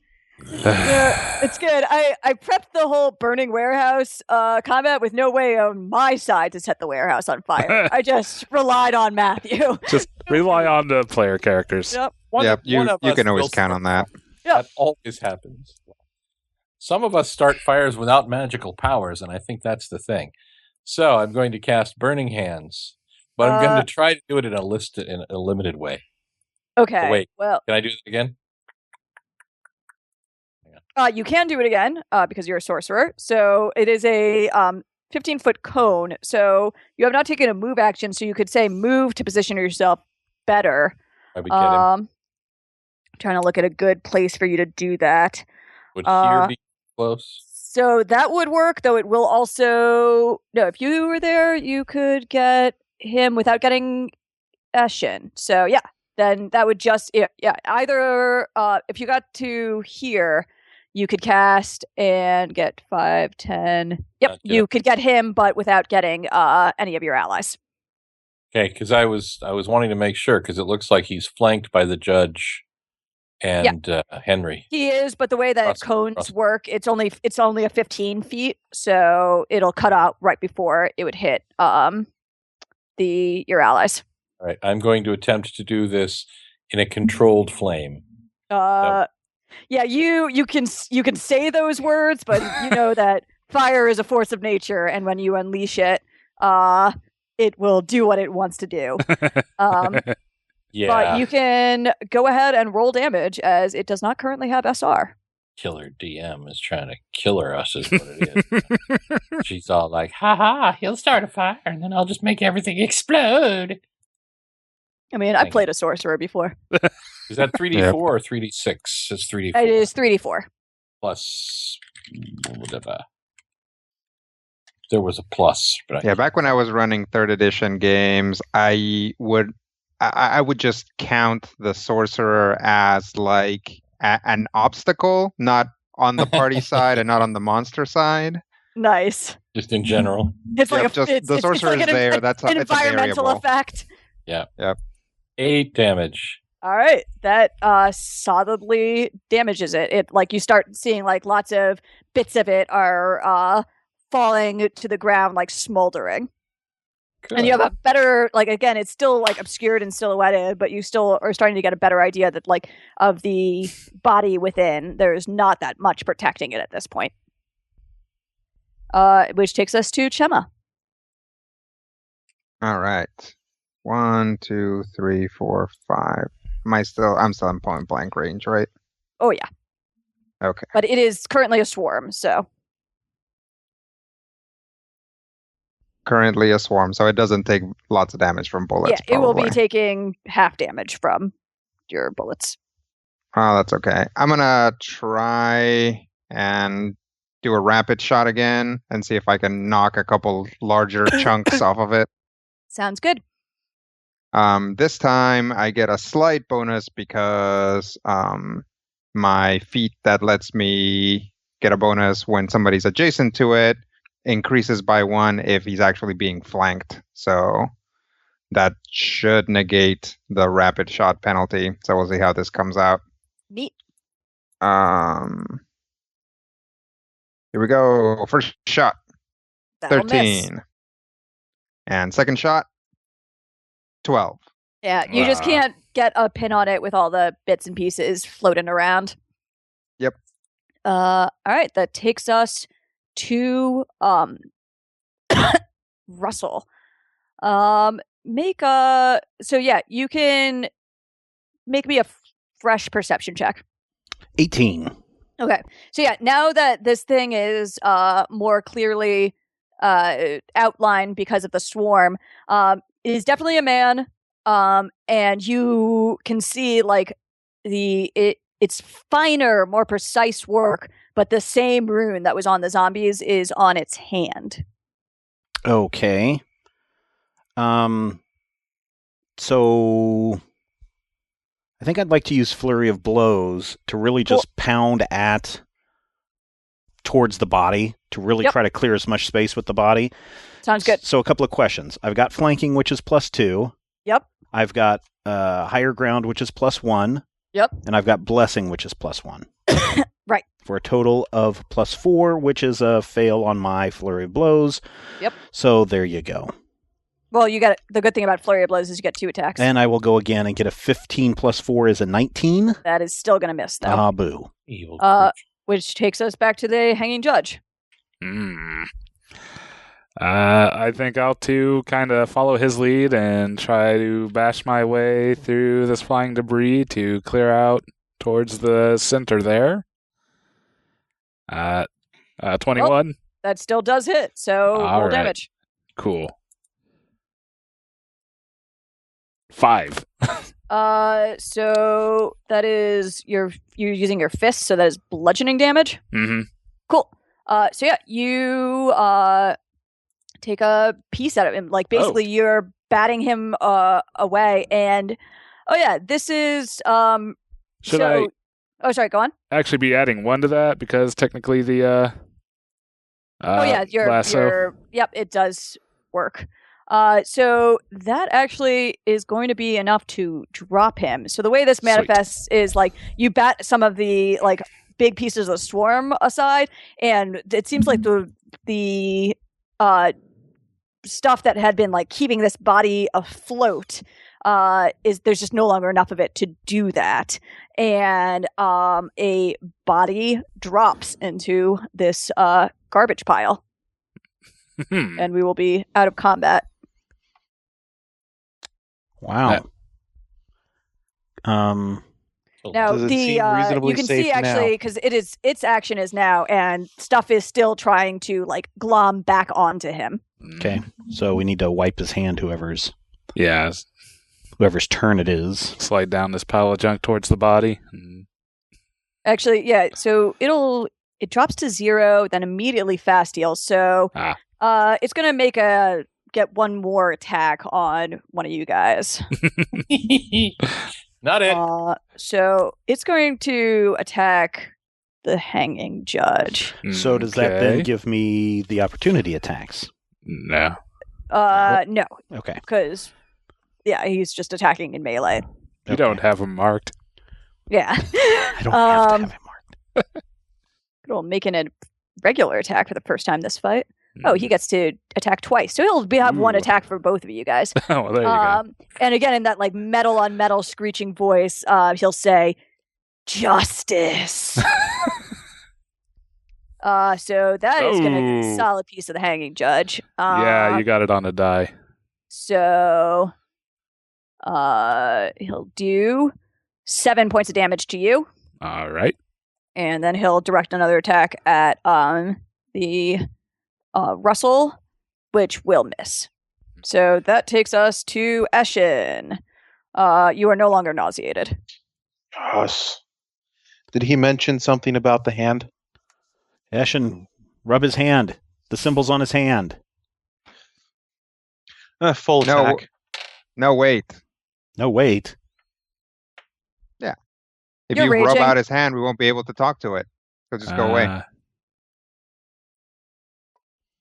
Yeah, it's good. I prepped the whole burning warehouse combat with no way on my side to set the warehouse on fire. I just relied on Matthew. Just rely on the player characters. Yep. Yep, you One of us can always will count on that. That always happens. Some of us start fires without magical powers, and I think that's the thing. So I'm going to cast Burning Hands, but I'm going to try to do it in a limited way. Okay. Oh, wait. Well, Can I do it again? you can do it again because you're a sorcerer. So it is a 15-foot cone. So you have not taken a move action. So you could say move to position yourself better. I would get him. Trying to look at a good place for you to do that. Would here be close? So that would work, though it will also... No, if you were there, you could get him without getting Eshin. So, yeah, then that would just... Yeah, either if you got to here, you could cast and get 5, 10... Yep, you could get him, but without getting any of your allies. Okay, because I was wanting to make sure, because it looks like he's flanked by the judge and Henry. He is, but the way that cones work, it's only a 15 feet, so it'll cut out right before it would hit your allies. All right, I'm going to attempt to do this in a controlled flame. Yeah, you can say those words, but you know that fire is a force of nature, and when you unleash it, it will do what it wants to do. Yeah. But you can go ahead and roll damage, as it does not currently have SR. Killer DM is trying to killer us, is what it is. She's all like, ha, he'll start a fire, and then I'll just make everything explode. I mean, I've played a sorcerer before. Is that 3d4 or 3d6? It's 3d4. It is 3d4. Plus whatever. There was a plus. But back when I was running 3rd edition games, I would just count the sorcerer as like an obstacle, not on the party side and not on the monster side. Nice. Just in general. It's like the sorcerer is there. That's an environmental effect. Yeah. Yep. 8 damage. All right, that solidly damages it. It like you start seeing like lots of bits of it are falling to the ground, like smoldering. Good. And you have a better, like, again, it's still like obscured and silhouetted, but you still are starting to get a better idea that like of the body within. There's not that much protecting it at this point. Which takes us to Chema. All right. 1, 2, 3, 4, 5. I'm still in point blank range, right? Oh yeah. Okay. But it is currently a swarm, so. currently a swarm, so it doesn't take lots of damage from bullets. Yeah, it will be probably. taking half damage from your bullets. Oh, that's okay. I'm gonna try and do a rapid shot again and see if I can knock a couple larger chunks off of it. Sounds good. This time I get a slight bonus because my feat that lets me get a bonus when somebody's adjacent to it increases by 1 if he's actually being flanked. So that should negate the rapid shot penalty. So we'll see how this comes out. Neat. Here we go. First shot, That'll miss. 13. And second shot, 12. Yeah, you just can't get a pin on it with all the bits and pieces floating around. Yep. All right, that takes us to Russell. You can make me a fresh perception check. 18. Okay. So yeah, now that this thing is more clearly outlined because of the swarm, it is definitely a man. And you can see like it's finer, more precise work, but the same rune that was on the zombies is on its hand. Okay. So I think I'd like to use Flurry of Blows to really just pound towards the body to really try to clear as much space with the body. Sounds good. So a couple of questions. I've got Flanking, which is +2. Yep. I've got Higher Ground, which is +1. Yep. And I've got Blessing, which is +1. Right. For a total of +4, which is a fail on my Flurry of Blows. Yep. So there you go. Well, you got the good thing about Flurry of Blows is you get 2 attacks. And I will go again and get a 15 + 4 is a 19. That is still going to miss, though. Ah, boo. Evil. Which takes us back to the Hanging Judge. I think I'll too kind of follow his lead and try to bash my way through this flying debris to clear out towards the center there. 21. That still does hit, so All roll right. damage. Cool. 5. So that is you're using your fist, so that is bludgeoning damage. Mm-hmm. Cool. So yeah, you take a piece out of him. Like basically, you're batting him away, and this is Should I Oh, sorry. Go on. actually be adding 1 to that because technically the lasso. Yep, it does work. So that actually is going to be enough to drop him. So the way this manifests is like you bat some of the like big pieces of the swarm aside, and it seems like the stuff that had been like keeping this body afloat there's just no longer enough of it to do that, and a body drops into this garbage pile, and we will be out of combat. Wow. Now Does it seem reasonably you can safe see actually now? because its action is now, and stuff is still trying to like glom back onto him. Okay. So we need to wipe his hand, whoever's turn it is. Slide down this pile of junk towards the body. Actually, yeah. So it drops to 0, then immediately fast heals. So it's gonna get 1 more attack on one of you guys. Not it. So it's going to attack the Hanging Judge. So does that then give me the opportunity attacks? No. No. Okay. Because he's just attacking in melee. You don't have them marked. Yeah. I don't have to have it marked. Good old making a regular attack for the first time this fight. Oh, he gets to attack twice. So he'll have 1 attack for both of you guys. Well, there you go. And again, in that like metal on metal screeching voice, he'll say, "Justice." So that is going to be a solid piece of the Hanging Judge. Yeah, you got it on a die. So he'll do 7 points of damage to you. All right. And then he'll direct another attack at the Russell. which will miss. So that takes us to Eshin. You are no longer nauseated. Yes. Did he mention something about the hand? Eshin, rub his hand. The symbol's on his hand. Full attack. No, wait. No, wait. If You're you rub raging. out his hand, we won't be able to talk to it. It'll just go away.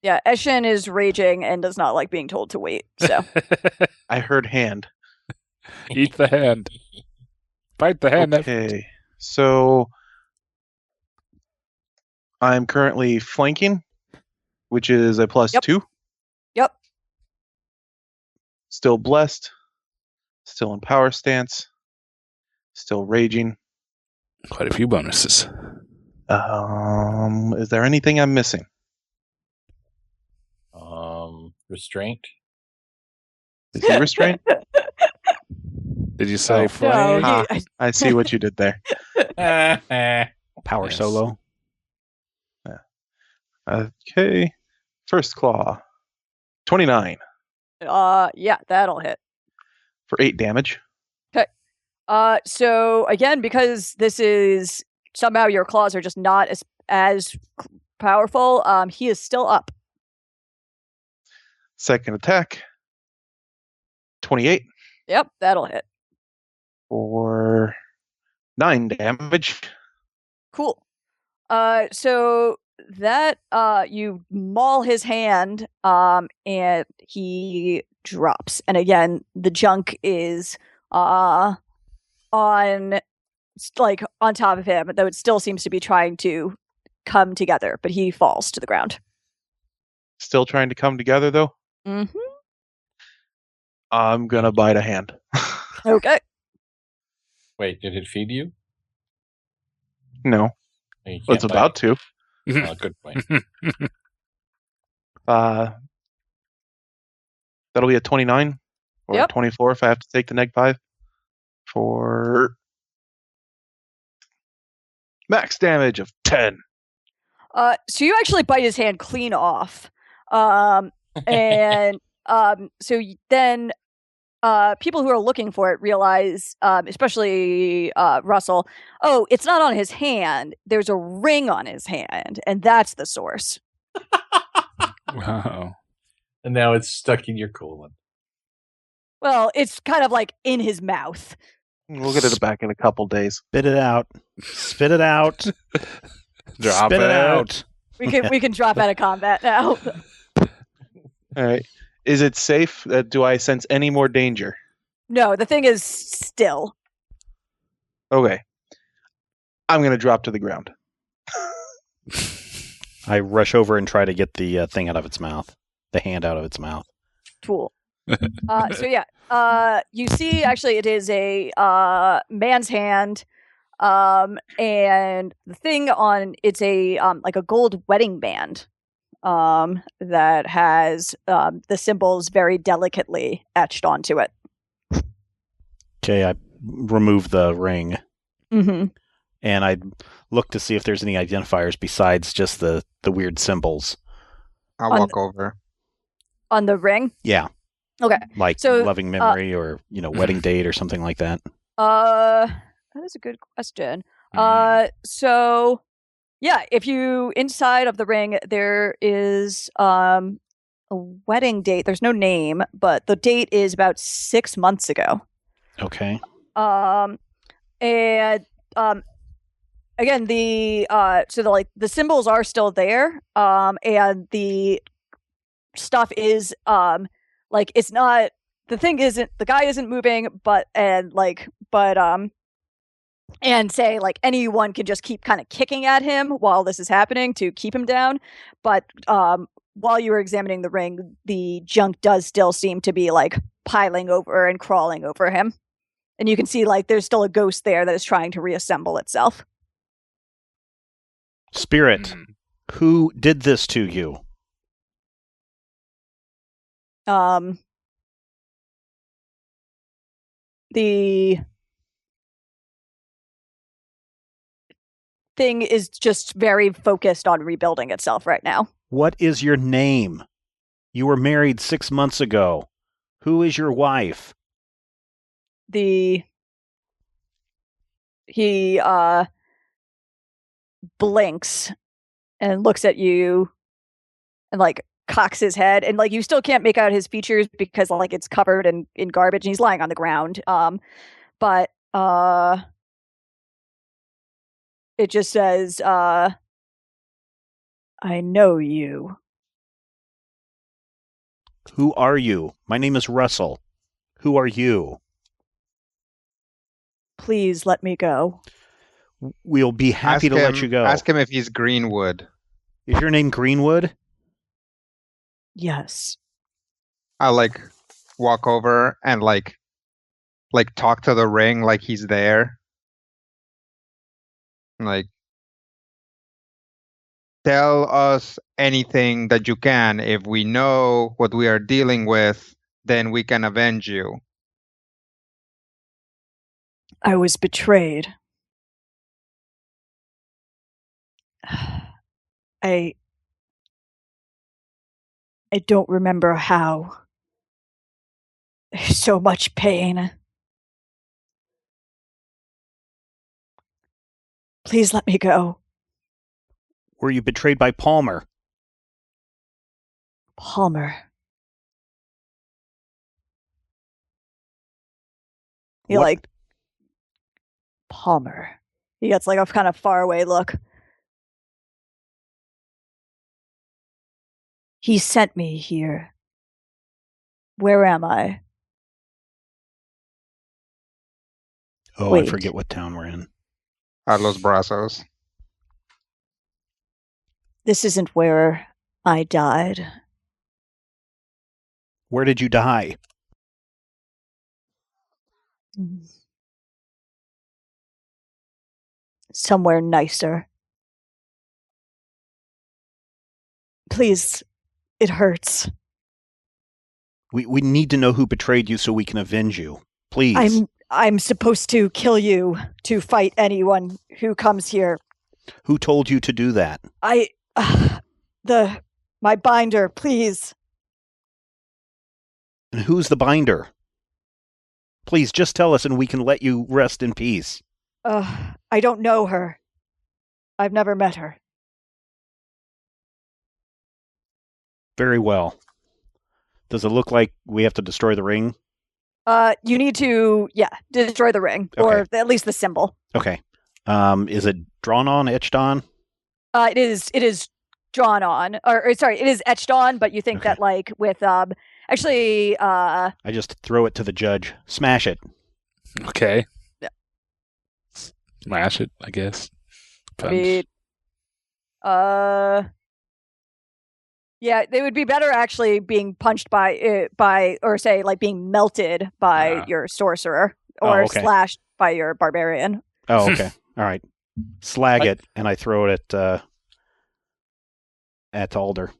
Yeah, Eshin is raging and does not like being told to wait. So I heard hand. Eat the hand. Bite the hand. Okay. So I'm currently flanking, which is a +2. Yep. Still blessed. Still in power stance. Still raging. Quite a few bonuses. Is there anything I'm missing? Restraint. Is he restrained? Did you say Oh. flame? No, I see what you did there. Power Yes. solo. Okay. First claw. 29 yeah, that'll hit. for 8 damage. So again, because this is somehow your claws are just not as powerful, he is still up. Second attack. 28 Yep, that'll hit. for 9 damage. Cool. So that you maul his hand, and he drops. And again, the junk is on top of him, though it still seems to be trying to come together, but he falls to the ground. Still trying to come together, though. Mm-hmm. I'm going to bite a hand. Okay. Wait, did it feed you? No. You It's can't about to. bite. Oh, good point. That'll be a 29 or Yep. a 24 if I have to take the -5 for max damage of 10. So you actually bite his hand clean off. And then people who are looking for it realize, especially Russell, oh, it's not on his hand. There's a ring on his hand, and that's the source. Wow. And now it's stuck in your colon. Well, it's kind of like in his mouth. We'll get it back in a couple days. Spit it out. Spit it out. Drop Spit it it. out. We can drop out of combat now. All right. Is it safe? Do I sense any more danger? No, the thing is still. Okay. I'm going to drop to the ground. I rush over and try to get the thing out of its mouth. The hand out of its mouth. Tool. You see, actually, it is a man's hand, and the thing on it's a like a gold wedding band, that has the symbols very delicately etched onto it. Okay, I remove the ring Mm-hmm. and I look to see if there's any identifiers besides just the weird symbols. I'll On- walk over. On the ring. Yeah. Okay. Like So, loving memory or, wedding date or something like that. That is a good question. So yeah, if you inside of the ring there is a wedding date. There's no name, but the date is about 6 months ago. Okay. And again, the symbols are still there, and the stuff is it's not, the thing isn't, the guy isn't moving, and say like anyone can just keep kind of kicking at him while this is happening to keep him down, but while you were examining the ring, the junk does still seem to be like piling over and crawling over him. And you can see like there's still a ghost there that is trying to reassemble itself. Spirit, who did this to you? The thing is just very focused on rebuilding itself right now. What is your name? You were married 6 months ago. Who is your wife? He blinks and looks at you and like cocks his head, and like you still can't make out his features because like it's covered in garbage and he's lying on the ground. But it just says, I know you. Who are you? My name is Russell. Who are you? Please let me go. We'll be happy to let you go. Ask him if he's Greenwood. Is your name Greenwood? Yes. I like walk over and like talk to the ring like he's there. Like, tell us anything that you can. If we know what we are dealing with, then we can avenge you. I was betrayed. I don't remember how. There's so much pain. Please let me go. Were you betrayed by Palmer? Palmer. He What? like Palmer. He gets like a kind of far away look. He sent me here. Where am I? Oh, Wait. I forget what town we're in. Los Brazos. This isn't where I died. Where did you die? Somewhere nicer. Please, it hurts. We need to know who betrayed you so we can avenge you. Please. I'm supposed to kill you to fight anyone who comes here. Who told you to do that? My binder, please. And who's the binder? Please, just tell us and we can let you rest in peace. I don't know her. I've never met her. Very well. Does it look like we have to destroy the ring? You need to, destroy the ring, or at least the symbol. Okay. Is it drawn on, etched on? It is drawn on, or sorry, it is etched on, but you think that like with, actually, I just throw it to the judge. Smash it. Okay. Yeah. Smash it, I guess. Yeah, they would be better actually being punched by, or say like being melted by your sorcerer, or slashed by your barbarian. Oh, okay. All right. Slag it, and I throw it at Alder.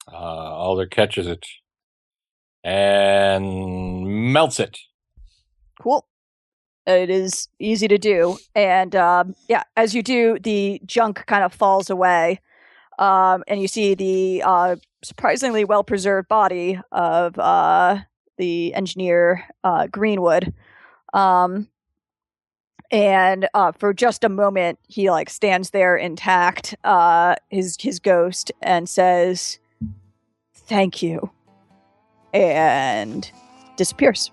Alder catches it and melts it. Cool. It is easy to do, and as you do, the junk kind of falls away. And you see the surprisingly well-preserved body of the engineer Greenwood. And for just a moment, he like stands there intact, his ghost, and says, "Thank you," and disappears.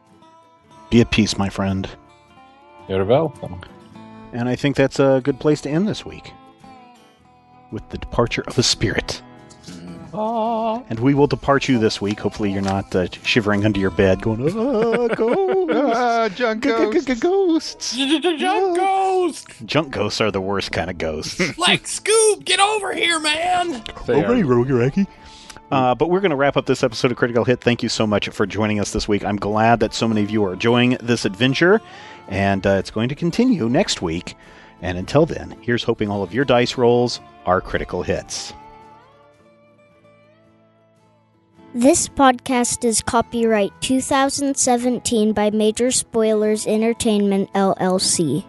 Be at peace, my friend. You're welcome. And I think that's a good place to end this week. With the departure of a spirit. And we will depart you this week. Hopefully you're not shivering under your bed going, ghosts. Junk ghosts. Ghosts. Junk ghost! Junk ghosts are the worst kind of ghosts. Like, Scoob, get over here, man! Rogaraki. But we're going to wrap up this episode of Critical Hit. Thank you so much for joining us this week. I'm glad that so many of you are enjoying this adventure. And it's going to continue next week. And until then, here's hoping all of your dice rolls are critical hits. This podcast is copyright 2017 by Major Spoilers Entertainment, LLC.